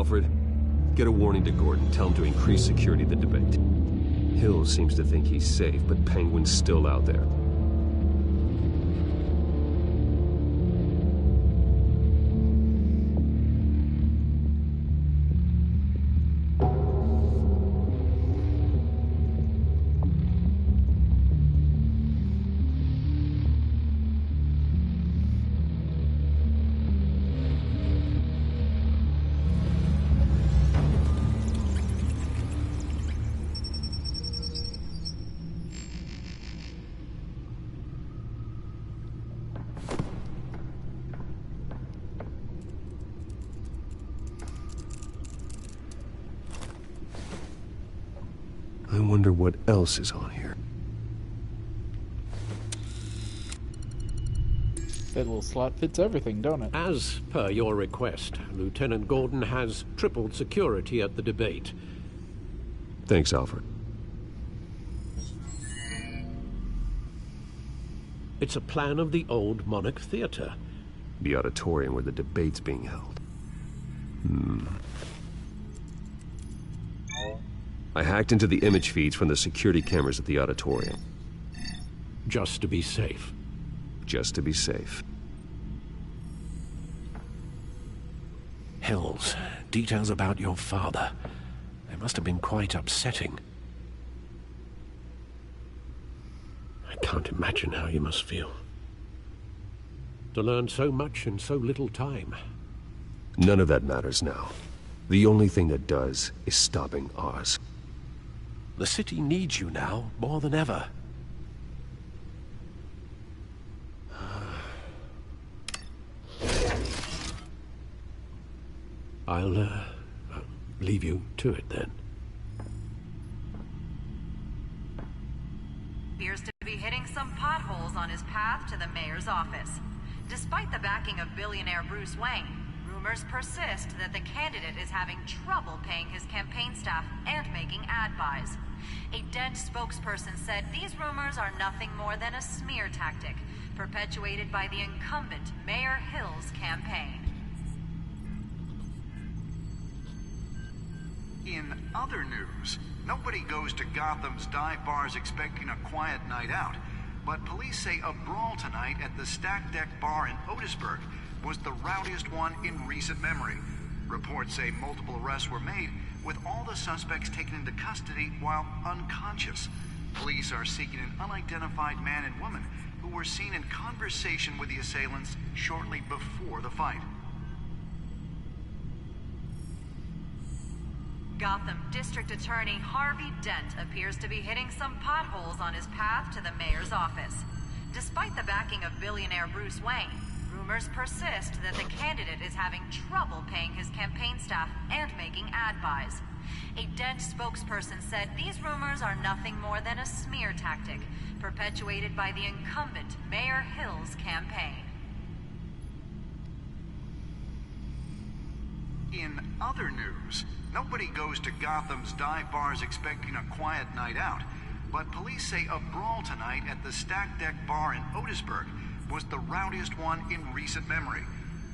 [SPEAKER 9] Alfred, get a warning to Gordon. Tell him to increase security at the debate. Hill seems to think he's safe, but Penguin's still out there. I wonder what else is on here.
[SPEAKER 1] That little slot fits everything, don't it?
[SPEAKER 7] As per your request, Lieutenant Gordon has tripled security at the debate.
[SPEAKER 9] Thanks, Alfred.
[SPEAKER 7] It's a plan of the old Monarch Theater.
[SPEAKER 9] The auditorium where the debate's being held. I hacked into the image feeds from the security cameras at the auditorium.
[SPEAKER 7] Just to be safe.
[SPEAKER 9] Just to be safe.
[SPEAKER 7] Hills, details about your father. They must have been quite upsetting. I can't imagine how you must feel. To learn so much in so little time.
[SPEAKER 9] None of that matters now. The only thing that does is stopping Oz.
[SPEAKER 7] The city needs you now, more than ever. I'll leave you to it then.
[SPEAKER 21] Appears to be hitting some potholes on his path to the mayor's office. Despite the backing of billionaire Bruce Wayne, rumors persist that the candidate is having trouble paying his campaign staff and making ad buys. A Dent spokesperson said these rumors are nothing more than a smear tactic, perpetuated by the incumbent Mayor Hill's campaign.
[SPEAKER 22] In other news, nobody goes to Gotham's dive bars expecting a quiet night out, but police say a brawl tonight at the Stack Deck Bar in Otisburg was the rowdiest one in recent memory. Reports say multiple arrests were made, with all the suspects taken into custody while unconscious. Police are seeking an unidentified man and woman who were seen in conversation with the assailants shortly before the fight.
[SPEAKER 21] Gotham District Attorney Harvey Dent appears to be hitting some potholes on his path to the mayor's office. Despite the backing of billionaire Bruce Wayne, rumors persist that the candidate is having trouble paying his campaign staff and making ad buys. A Dent spokesperson said these rumors are nothing more than a smear tactic, perpetuated by the incumbent Mayor Hill's campaign.
[SPEAKER 22] In other news, nobody goes to Gotham's dive bars expecting a quiet night out, but police say a brawl tonight at the Stack Deck Bar in Otisburg was the rowdiest one in recent memory.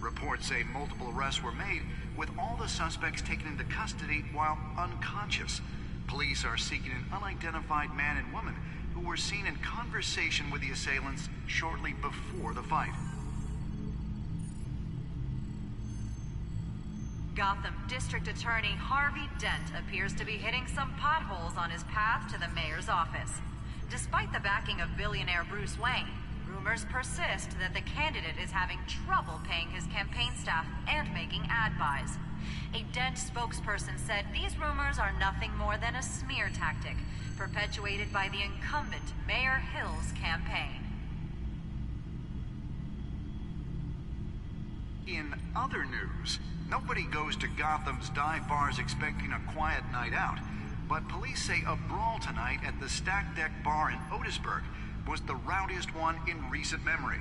[SPEAKER 22] Reports say multiple arrests were made, with all the suspects taken into custody while unconscious. Police are seeking an unidentified man and woman who were seen in conversation with the assailants shortly before the fight.
[SPEAKER 21] Gotham District Attorney Harvey Dent appears to be hitting some potholes on his path to the mayor's office. Despite the backing of billionaire Bruce Wayne, rumors persist that the candidate is having trouble paying his campaign staff and making ad buys. A Dent spokesperson said these rumors are nothing more than a smear tactic, perpetuated by the incumbent Mayor Hill's campaign.
[SPEAKER 22] In other news, nobody goes to Gotham's dive bars expecting a quiet night out, but police say a brawl tonight at the Stack Deck Bar in Otisburg was the rowdiest one in recent memory.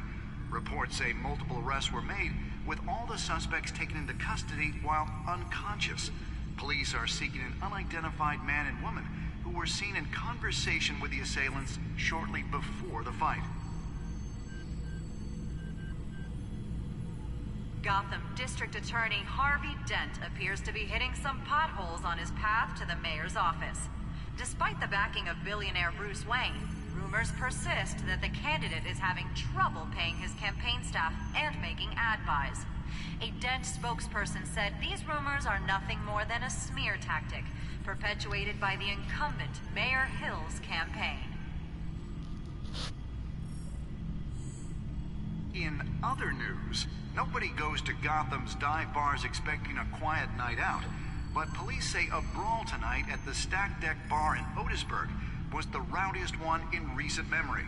[SPEAKER 22] Reports say multiple arrests were made, with all the suspects taken into custody while unconscious. Police are seeking an unidentified man and woman who were seen in conversation with the assailants shortly before the fight.
[SPEAKER 21] Gotham District Attorney Harvey Dent appears to be hitting some potholes on his path to the mayor's office. Despite the backing of billionaire Bruce Wayne, rumors persist that the candidate is having trouble paying his campaign staff and making ad buys. A Dent spokesperson said these rumors are nothing more than a smear tactic perpetuated by the incumbent Mayor Hill's campaign.
[SPEAKER 22] In other news, nobody goes to Gotham's dive bars expecting a quiet night out, but police say a brawl tonight at the Stack Deck Bar in Otisburg was the rowdiest one in recent memory.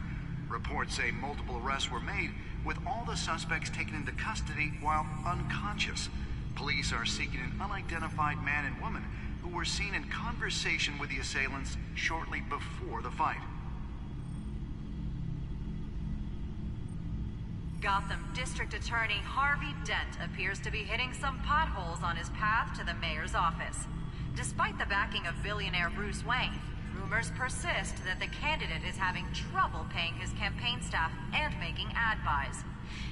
[SPEAKER 22] Reports say multiple arrests were made, with all the suspects taken into custody while unconscious. Police are seeking an unidentified man and woman who were seen in conversation with the assailants shortly before the fight.
[SPEAKER 21] Gotham District Attorney Harvey Dent appears to be hitting some potholes on his path to the mayor's office. Despite the backing of billionaire Bruce Wayne, rumors persist that the candidate is having trouble paying his campaign staff and making ad buys.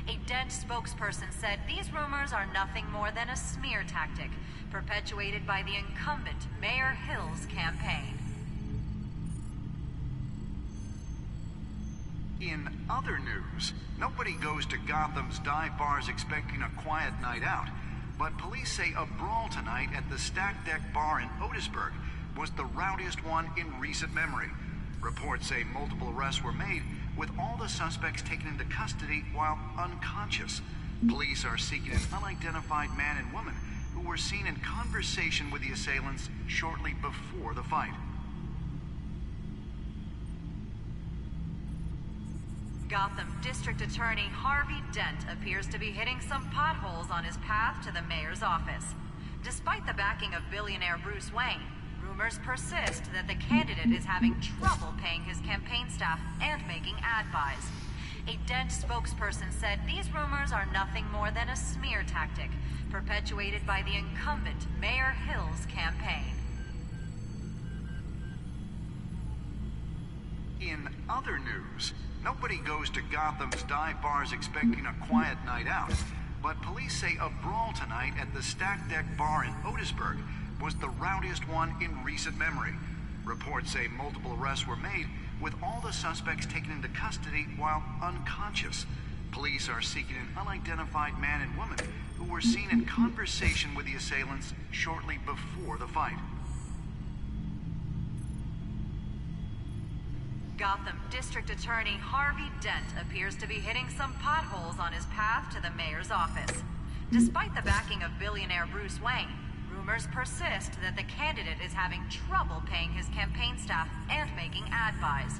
[SPEAKER 21] A Dent spokesperson said these rumors are nothing more than a smear tactic perpetuated by the incumbent Mayor Hill's campaign.
[SPEAKER 22] In other news, nobody goes to Gotham's dive bars expecting a quiet night out, but police say a brawl tonight at the Stack Deck Bar in Otisburg was the rowdiest one in recent memory. Reports say multiple arrests were made, with all the suspects taken into custody while unconscious. Police are seeking an unidentified man and woman who were seen in conversation with the assailants shortly before the fight.
[SPEAKER 21] Gotham District Attorney Harvey Dent appears to be hitting some potholes on his path to the mayor's office. Despite the backing of billionaire Bruce Wayne, rumors persist that the candidate is having trouble paying his campaign staff and making ad buys. A Dent spokesperson said these rumors are nothing more than a smear tactic perpetuated by the incumbent Mayor Hill's campaign.
[SPEAKER 22] In other news, nobody goes to Gotham's dive bars expecting a quiet night out, but police say a brawl tonight at the Stack Deck Bar in Otisburg was the rowdiest one in recent memory. Reports say multiple arrests were made, with all the suspects taken into custody while unconscious. Police are seeking an unidentified man and woman who were seen in conversation with the assailants shortly before the fight.
[SPEAKER 21] Gotham District Attorney Harvey Dent appears to be hitting some potholes on his path to the mayor's office. Despite the backing of billionaire Bruce Wayne, rumors persist that the candidate is having trouble paying his campaign staff and making ad buys.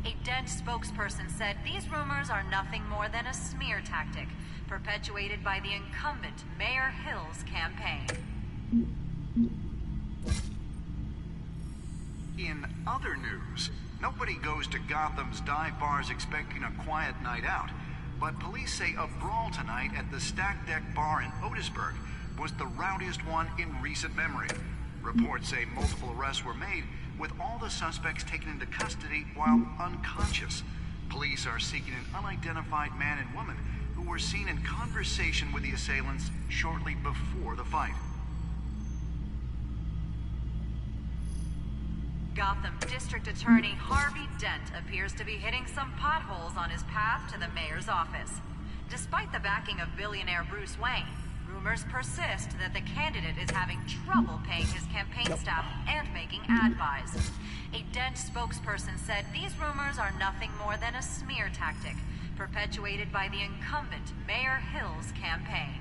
[SPEAKER 21] A Dent spokesperson said these rumors are nothing more than a smear tactic perpetuated by the incumbent Mayor Hill's campaign.
[SPEAKER 22] In other news, nobody goes to Gotham's dive bars expecting a quiet night out, but police say a brawl tonight at the Stack Deck Bar in Otisburg was the rowdiest one in recent memory. Reports say multiple arrests were made, with all the suspects taken into custody while unconscious. Police are seeking an unidentified man and woman who were seen in conversation with the assailants shortly before the fight.
[SPEAKER 21] Gotham District Attorney Harvey Dent appears to be hitting some potholes on his path to the mayor's office. Despite the backing of billionaire Bruce Wayne, rumors persist that the candidate is having trouble paying his campaign staff and making ad buys. A Dent spokesperson said these rumors are nothing more than a smear tactic perpetuated by the incumbent Mayor Hill's campaign.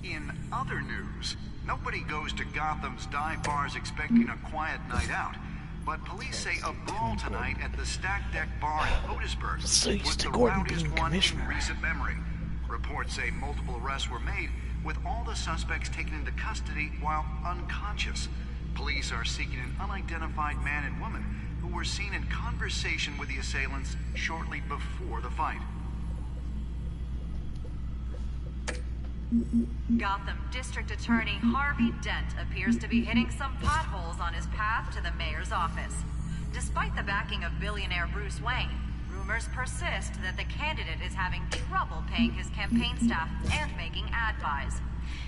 [SPEAKER 22] In other news, nobody goes to Gotham's dive bars expecting a quiet night out, but police say a brawl tonight at the Stack Deck Bar in Otisburg was the rowdiest one in recent memory. Reports say multiple arrests were made, with all the suspects taken into custody while unconscious. Police are seeking an unidentified man and woman who were seen in conversation with the assailants shortly before the fight.
[SPEAKER 21] Gotham District Attorney Harvey Dent appears to be hitting some potholes on his path to the mayor's office. Despite the backing of billionaire Bruce Wayne, Rumors persist that the candidate is having trouble paying his campaign staff and making ad buys.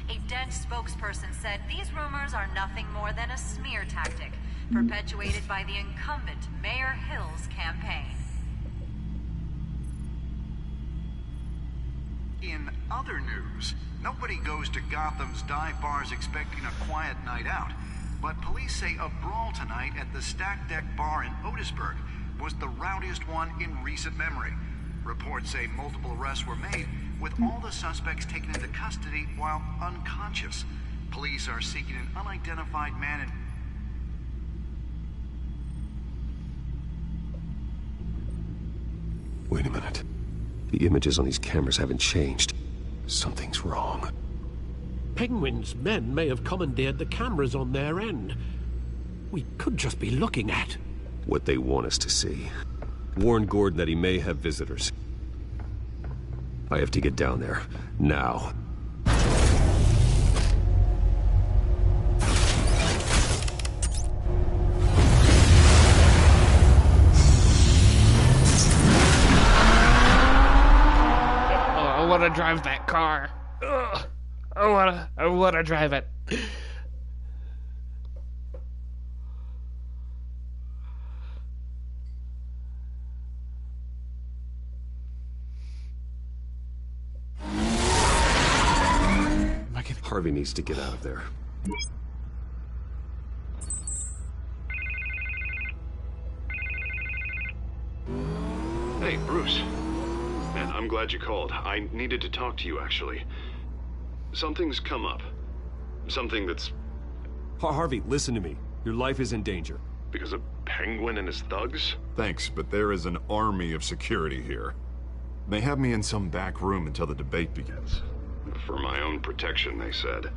[SPEAKER 21] A Dent spokesperson said these rumors are nothing more than a smear tactic, perpetuated by the incumbent Mayor Hill's campaign.
[SPEAKER 22] In other news, nobody goes to Gotham's dive bars expecting a quiet night out, but police say a brawl tonight at the Stack Deck Bar in Otisburg was the rowdiest one in recent memory. Reports say multiple arrests were made, with all the suspects taken into custody while unconscious. Police are seeking an unidentified man in...
[SPEAKER 9] Wait a minute. The images on these cameras haven't changed. Something's wrong.
[SPEAKER 7] Penguin's men may have commandeered the cameras on their end. We could just be looking at
[SPEAKER 9] what they want us to see. Warn Gordon that he may have visitors. I have to get down there, now.
[SPEAKER 1] I want to drive that car. Ugh. I want to drive it.
[SPEAKER 9] Harvey needs to get out of there.
[SPEAKER 10] Hey, Bruce. Man, I'm glad you called. I needed to talk to you, actually. Something's come up. Something that's...
[SPEAKER 9] Harvey, listen to me. Your life is in danger.
[SPEAKER 10] Because of Penguin and his thugs?
[SPEAKER 3] Thanks, but there is an army of security here. They have me in some back room until the debate begins.
[SPEAKER 10] For my own protection, they said. A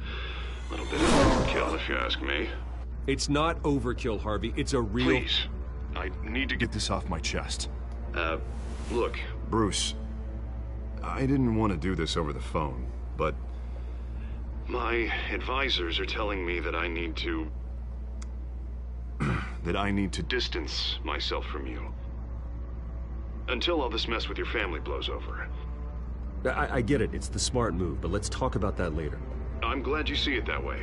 [SPEAKER 10] little bit of overkill, if you ask me.
[SPEAKER 9] It's not overkill, Harvey. It's a real...
[SPEAKER 10] Please. I need to
[SPEAKER 3] get this off my chest.
[SPEAKER 10] Look.
[SPEAKER 3] Bruce, I didn't want to do this over the phone, but...
[SPEAKER 10] My advisors are telling me that I need to...
[SPEAKER 3] that I need to
[SPEAKER 10] distance myself from you. Until all this mess with your family blows over.
[SPEAKER 9] I get it. It's the smart move, but let's talk about that later.
[SPEAKER 10] I'm glad you see it that way.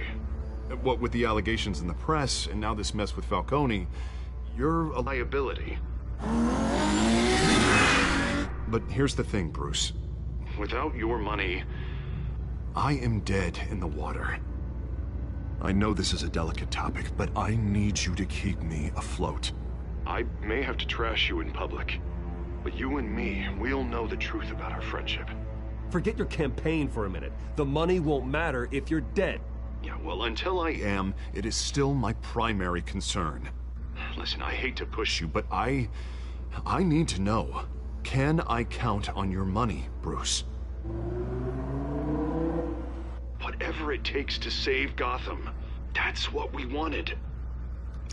[SPEAKER 3] What with the allegations in the press, and now this mess with Falcone, you're a
[SPEAKER 10] liability.
[SPEAKER 3] But here's the thing, Bruce.
[SPEAKER 10] Without your money...
[SPEAKER 3] I am dead in the water. I know this is a delicate topic, but I need you to keep me afloat.
[SPEAKER 10] I may have to trash you in public, but you and me, we'll know the truth about our friendship.
[SPEAKER 9] Forget your campaign for a minute. The money won't matter if you're dead.
[SPEAKER 10] Yeah, well, until I
[SPEAKER 3] am, it is still my primary concern.
[SPEAKER 10] Listen, I hate to push you,
[SPEAKER 3] but I need to know. Can I count on your money, Bruce?
[SPEAKER 10] Whatever it takes to save Gotham. That's what we wanted.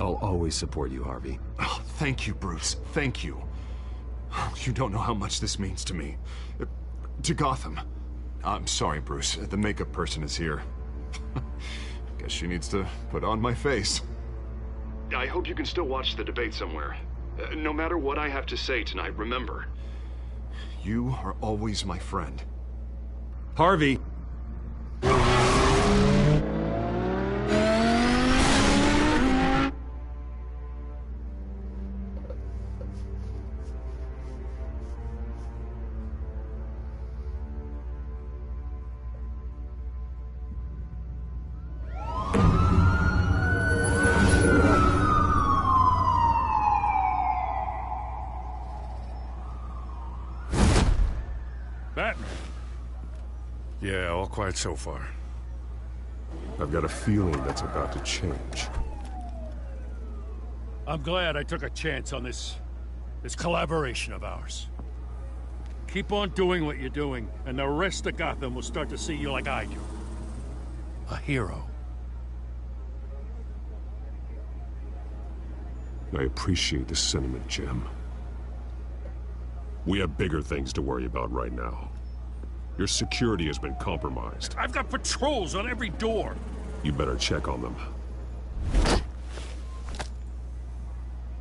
[SPEAKER 9] I'll always support you, Harvey.
[SPEAKER 3] Oh, thank you, Bruce. Thank you. You don't know how much this means to me. To Gotham. I'm sorry, Bruce. The makeup person is here. Guess she needs to put on my face.
[SPEAKER 10] I hope you can still watch the debate somewhere. No matter what I have to say tonight, remember.
[SPEAKER 3] You are always my friend.
[SPEAKER 9] Harvey!
[SPEAKER 5] Batman. Yeah, all quiet so far.
[SPEAKER 9] I've got a feeling that's about to change.
[SPEAKER 5] I'm glad I took a chance on this collaboration of ours. Keep on doing what you're doing, and the rest of Gotham will start to see you like I do. A hero.
[SPEAKER 9] I appreciate the sentiment, Jim. We have bigger things to worry about right now. Your security has been compromised.
[SPEAKER 5] I've got patrols on every door.
[SPEAKER 9] You better check on them.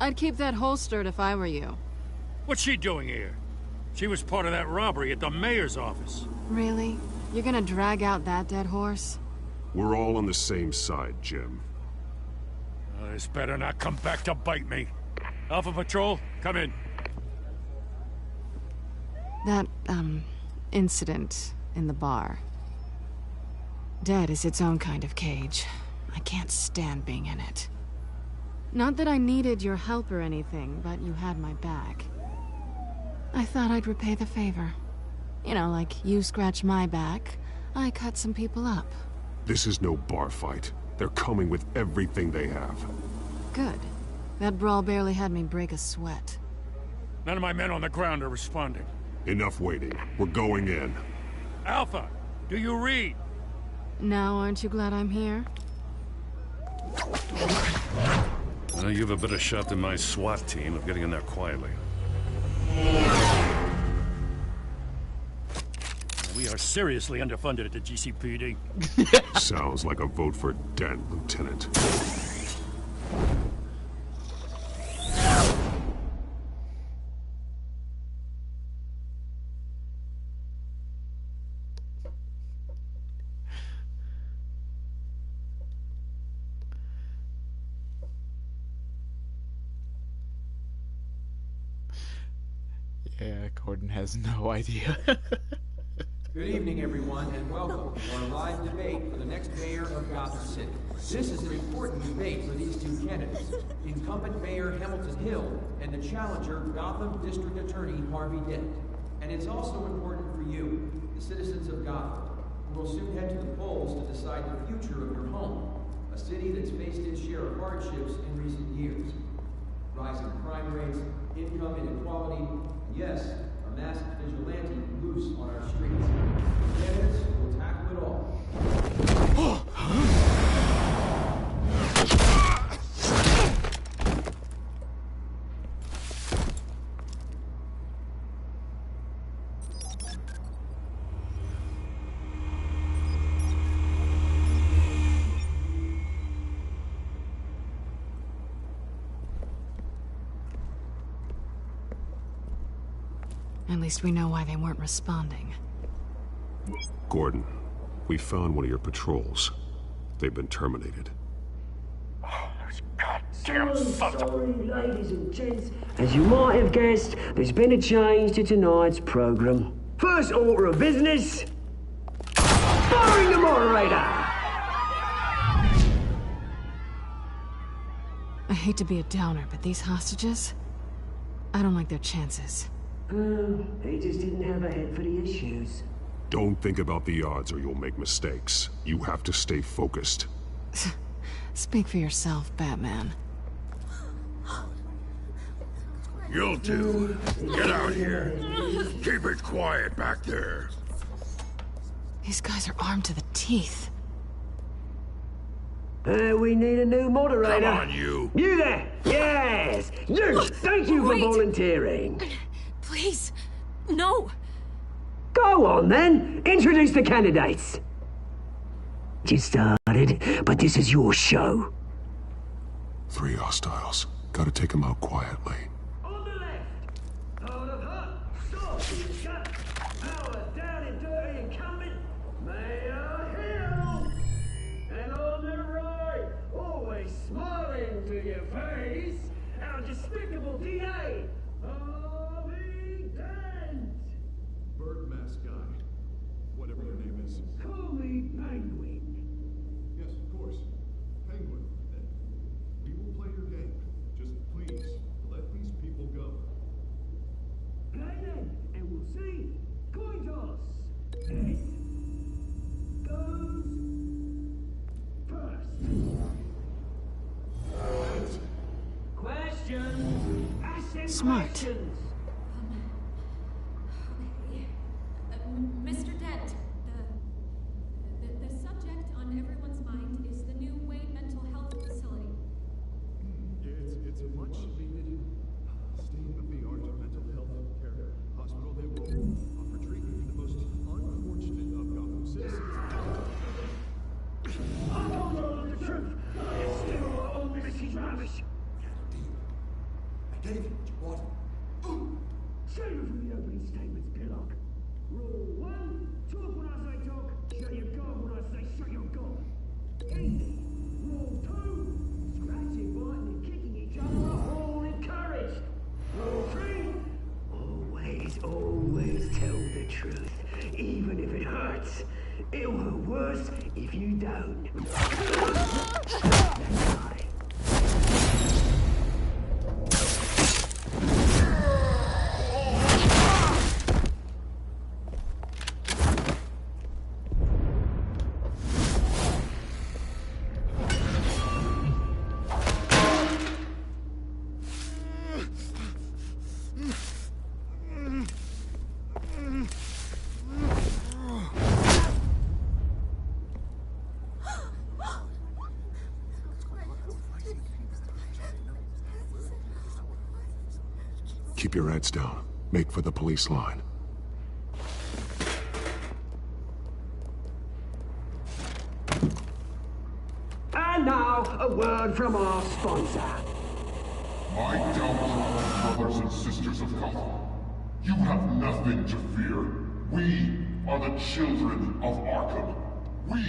[SPEAKER 6] I'd keep that holstered if I were you.
[SPEAKER 5] What's she doing here? She was part of that robbery at the mayor's office.
[SPEAKER 6] Really? You're gonna drag out that dead horse?
[SPEAKER 9] We're all on the same side, Jim.
[SPEAKER 5] This better not come back to bite me. Alpha Patrol, come in.
[SPEAKER 6] That, incident in the bar. Dead is its own kind of cage. I can't stand being in it. Not that I needed your help or anything, but you had my back. I thought I'd repay the favor. You know, like you scratch my back, I cut some people up.
[SPEAKER 9] This is no bar fight. They're coming with everything they have.
[SPEAKER 6] Good. That brawl barely had me break a sweat.
[SPEAKER 5] None of my men on the ground are responding.
[SPEAKER 9] Enough waiting. We're going in.
[SPEAKER 5] Alpha, do you read?
[SPEAKER 6] Now, aren't you glad I'm here?
[SPEAKER 5] Well, you have a better shot than my SWAT team of getting in there quietly. We are seriously underfunded at the GCPD.
[SPEAKER 9] Sounds like a vote for Dent, Lieutenant.
[SPEAKER 1] Yeah, Gordon has no idea.
[SPEAKER 11] Good evening, everyone, and welcome to our live debate for the next mayor of Gotham City. This is an important debate for these two candidates, incumbent Mayor Hamilton Hill and the challenger Gotham District Attorney Harvey Dent. And it's also important for you, the citizens of Gotham, who will soon head to the polls to decide the future of your home, a city that's faced its share of hardships in recent years. Rising crime rates, income inequality, and yes, a masked vigilante loose on our streets. Candidates will tackle it all.
[SPEAKER 6] At least we know why they weren't responding.
[SPEAKER 9] Gordon, we found one of your patrols. They've been terminated.
[SPEAKER 15] Goddamn sorry, ladies and gents. As you might have guessed, there's been a change to tonight's program. First order of business, firing the moderator.
[SPEAKER 6] I hate to be a downer, but these hostages, I don't like their chances.
[SPEAKER 15] He just didn't have a head for the issues.
[SPEAKER 9] Don't think about the odds or you'll make mistakes. You have to stay focused.
[SPEAKER 6] Speak for yourself, Batman.
[SPEAKER 8] You'll do. Get out here. Keep it quiet back there.
[SPEAKER 6] These guys are armed to the teeth.
[SPEAKER 15] We need a new moderator.
[SPEAKER 8] Come on, you.
[SPEAKER 15] You there! Yes! You! Thank you for volunteering.
[SPEAKER 4] Please, no.
[SPEAKER 15] Go on, then. Introduce the candidates. Just started, but this is your show.
[SPEAKER 9] 3 hostiles. Gotta take them out quietly.
[SPEAKER 15] On the left, hard of heart, soft in the gut, power down and dirty and coming, Mayor Hill. And on the right, always smiling to your face, our despicable DA, Harvey Dent.
[SPEAKER 3] Bird mask guy. Whatever your name is.
[SPEAKER 15] Call me Penguin.
[SPEAKER 3] Yes, of course. Penguin, then. We will play your game. Just please, let these people go.
[SPEAKER 15] Play then, and we'll see. Coin toss. Yes. Goes first. Questions. Asking
[SPEAKER 6] Smart.
[SPEAKER 15] questions.
[SPEAKER 13] Mr. Dent, the subject on everyone's mind is the new Wayne Mental Health Facility.
[SPEAKER 3] It's a much needed state-of-the-art mental health care hospital that will offer treatment for the most unfortunate of Gotham citizens.
[SPEAKER 15] I told all of the truth. I still owe Mrs. Ravish.
[SPEAKER 19] David, what you want?
[SPEAKER 15] Save it from the opening statements, Pillock. Rule 1, talk when I say talk, shut your gob when I say shut your gob. Easy. Rule 2, scratching, biting and kicking each other are all encouraged. Rule 3, always tell the truth, even if it hurts. It'll hurt worse if you don't.
[SPEAKER 8] Keep your heads down. Make for the police line.
[SPEAKER 15] And now, a word from our sponsor.
[SPEAKER 2] My downtrodden brothers and sisters of Gotham, you have nothing to fear. We are the children of Arkham. We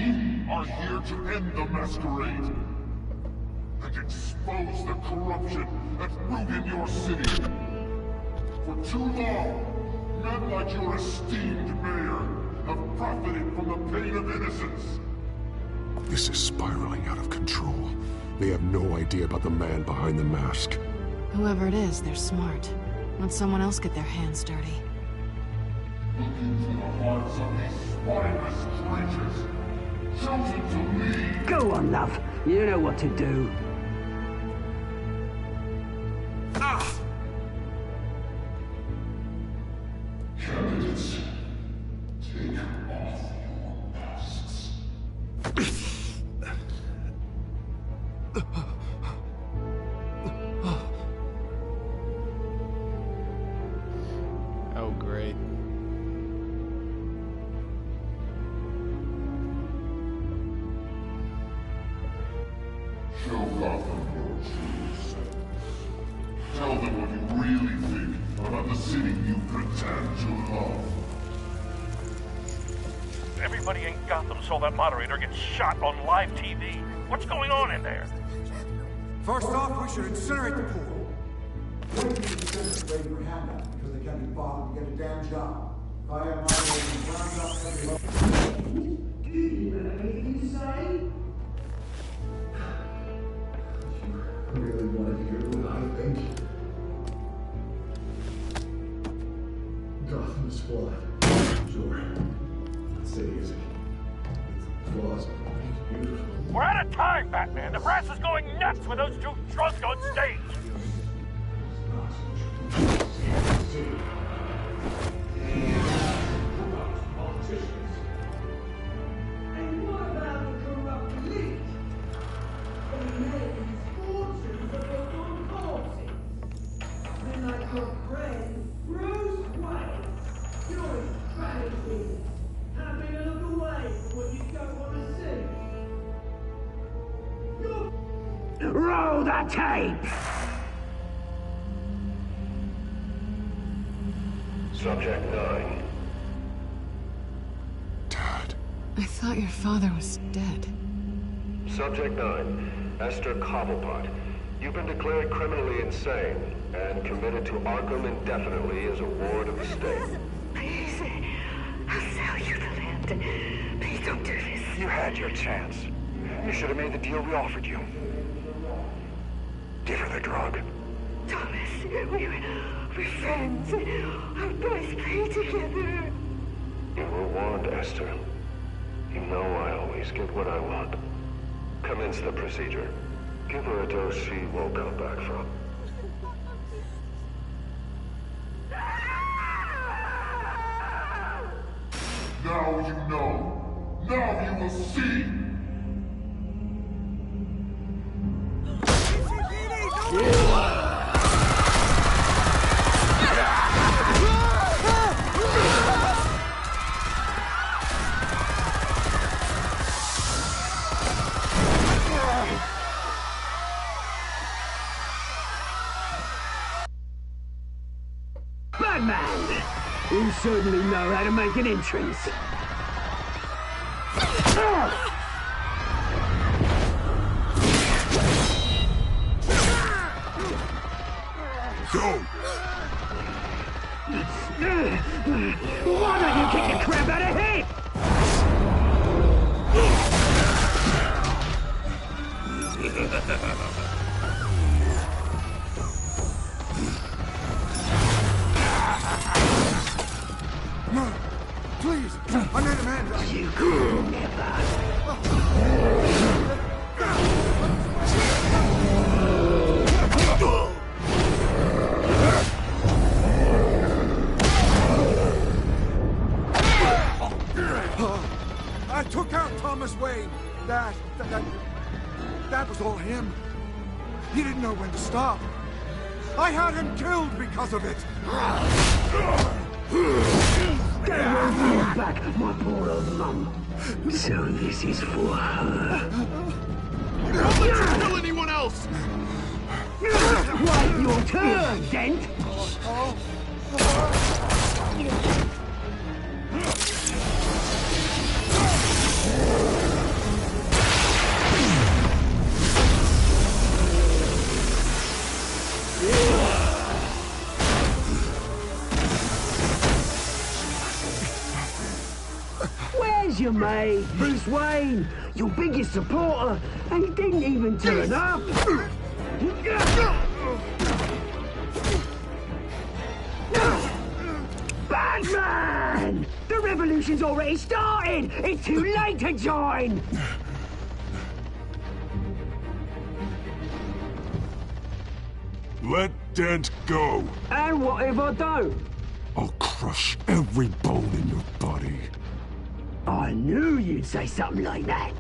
[SPEAKER 2] are here to end the masquerade and expose the corruption that rooted your city. For too long, men like your esteemed mayor have profited from the pain of innocence.
[SPEAKER 8] This is spiraling out of control. They have no idea about the man behind the mask.
[SPEAKER 6] Whoever it is, they're smart. Let someone else get their hands dirty.
[SPEAKER 2] Look into the hearts of these spineless creatures, chosen to lead.
[SPEAKER 15] Go on, love. You know what to do.
[SPEAKER 2] Candidates, take off your masks.
[SPEAKER 1] Oh, great.
[SPEAKER 2] Show Gotham your true self. Tell them what you really think about the city you pretend to love.
[SPEAKER 12] Everybody in Gotham saw that moderator get shot on live TV. What's going on in there?
[SPEAKER 19] First off, we should incinerate the pool.
[SPEAKER 23] Wait for the Senate waiting for handouts because they can't be bothered to get a damn job. If I have my way, we round up every level.
[SPEAKER 15] Do you have anything to say?
[SPEAKER 23] You really want to hear what I think? Gotham is flawed. Sure. The city isn't. Its flaws are beautiful.
[SPEAKER 12] We're out of time, Batman. The brass is going nuts with those two drunks on stage.
[SPEAKER 15] And what about the corrupt elite? They made fortunes of their own corpses. Men like your friend, Bruce Wayne. You're his strategy. Happy to look away from what you don't want to see. Roll the tape!
[SPEAKER 10] Subject 9.
[SPEAKER 6] I thought your father was dead.
[SPEAKER 10] Subject 9, Esther Cobblepot. You've been declared criminally insane and committed to Arkham indefinitely as a ward of the state.
[SPEAKER 15] Please, I'll sell you the land. Please don't do this.
[SPEAKER 24] You had your chance. You should have made the deal we offered you. Give her the drug.
[SPEAKER 15] Thomas, we're friends. Our boys play together.
[SPEAKER 10] You were warned, Esther. You know I always get what I want. Commence the procedure. Give her a dose she won't come back from.
[SPEAKER 2] Now you know. Now you will see.
[SPEAKER 15] Batman! You certainly know how to make an entrance.
[SPEAKER 8] Go!
[SPEAKER 15] Why don't you kick the crap out of him?
[SPEAKER 23] No, please, I made Amanda.
[SPEAKER 15] You could never.
[SPEAKER 23] I took out Thomas Wayne. That was all him. He didn't know when to stop. I had him killed because of it.
[SPEAKER 15] Get away from me back, my poor old mum. So this is for her.
[SPEAKER 8] Don't let you kill anyone else!
[SPEAKER 15] Wait your turn, Dent! Where's your mate, Bruce Wayne? Your biggest supporter, and he didn't even turn up. Batman! The revolution's already started! It's too late to join!
[SPEAKER 8] Let Dent go.
[SPEAKER 15] And what if I don't?
[SPEAKER 8] I'll crush every bone in your body.
[SPEAKER 15] I knew you'd say something like that.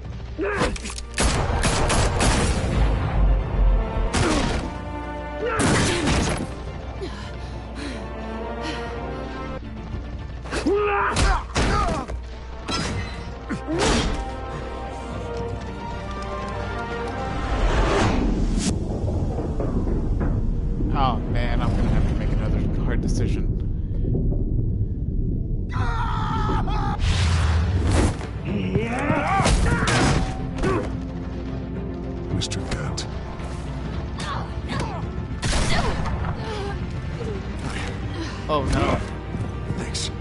[SPEAKER 1] Oh man, I'm gonna have to make another hard decision.
[SPEAKER 8] Mr. Dent.
[SPEAKER 1] Oh no.
[SPEAKER 8] Thanks.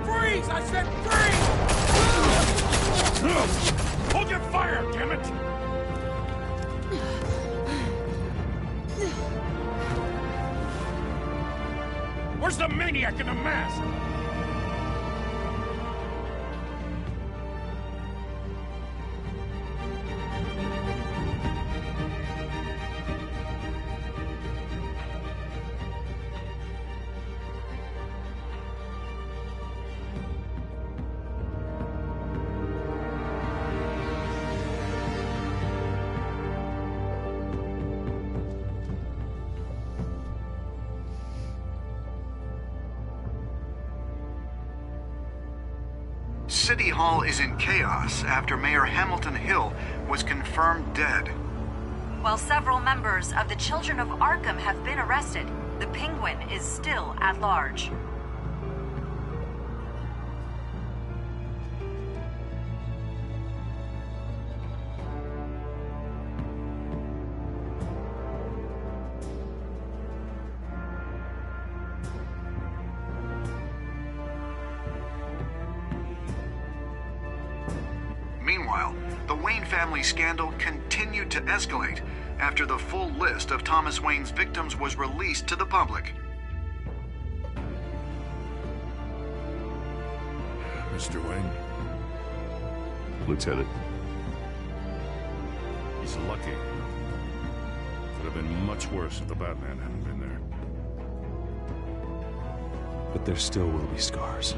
[SPEAKER 12] Freeze! I said freeze! Hold your fire, damn it! Where's the maniac in the mask?
[SPEAKER 22] City Hall is in chaos after Mayor Hamilton Hill was confirmed dead.
[SPEAKER 21] While several members of the Children of Arkham have been arrested, the Penguin is still at large.
[SPEAKER 22] Meanwhile, the Wayne family scandal continued to escalate after the full list of Thomas Wayne's victims was released to the public.
[SPEAKER 8] Mr. Wayne?
[SPEAKER 9] Lieutenant.
[SPEAKER 5] He's lucky. Could have been much worse if the Batman hadn't been there.
[SPEAKER 9] But there still will be scars.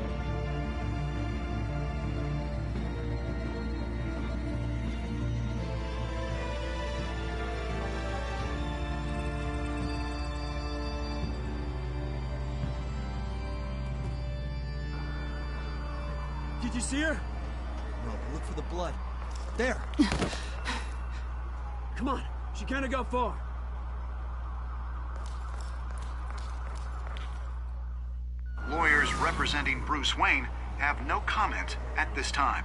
[SPEAKER 14] Did you see her?
[SPEAKER 11] No, but look for the blood. There.
[SPEAKER 15] Come on,
[SPEAKER 14] She can't have got far.
[SPEAKER 22] Lawyers representing Bruce Wayne have no comment at this time.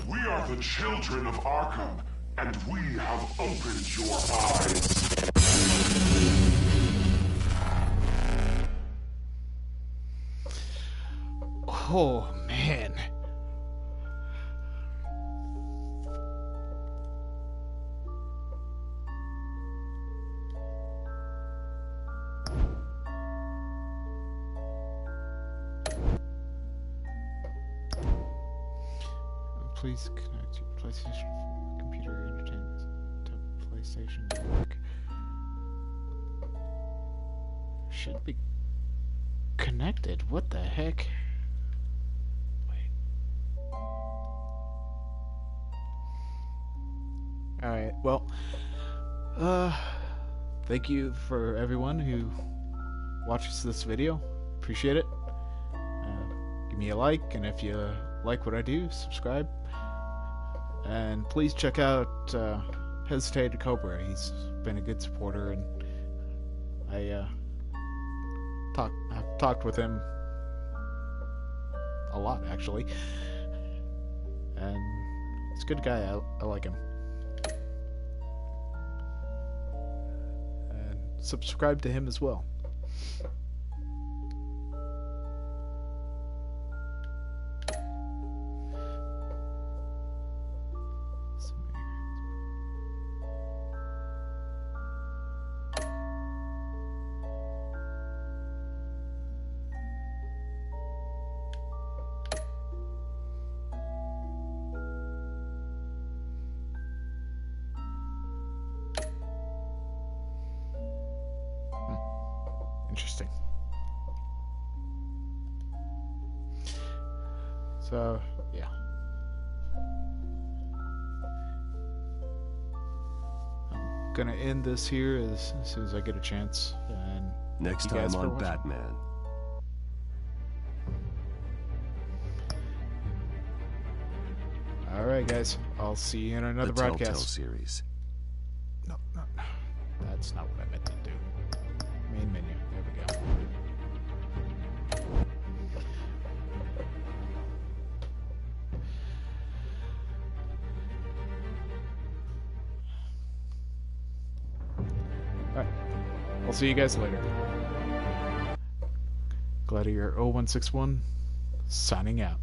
[SPEAKER 2] We are the children of Arkham, and we have opened your eyes.
[SPEAKER 1] Oh, man. Please connect your PlayStation 4 computer entertainment to PlayStation Network. Should be connected. What the heck? Wait. Alright, well, thank you for everyone who watches this video. Appreciate it. Give me a like, and if you like what I do, subscribe. And please check out Hesitated Cobra. He's been a good supporter, and I've talked with him a lot, actually. And he's a good guy. I like him. And subscribe to him as well. Interesting. So, yeah. I'm gonna end this here as soon as I get a chance. And
[SPEAKER 9] next time on Batman.
[SPEAKER 1] Alright, guys. I'll see you in another broadcast.
[SPEAKER 9] Telltale series.
[SPEAKER 1] No, that's not what I meant to do. Main menu. There we go. Alright. I'll see you guys later. Gladiator0161 signing out.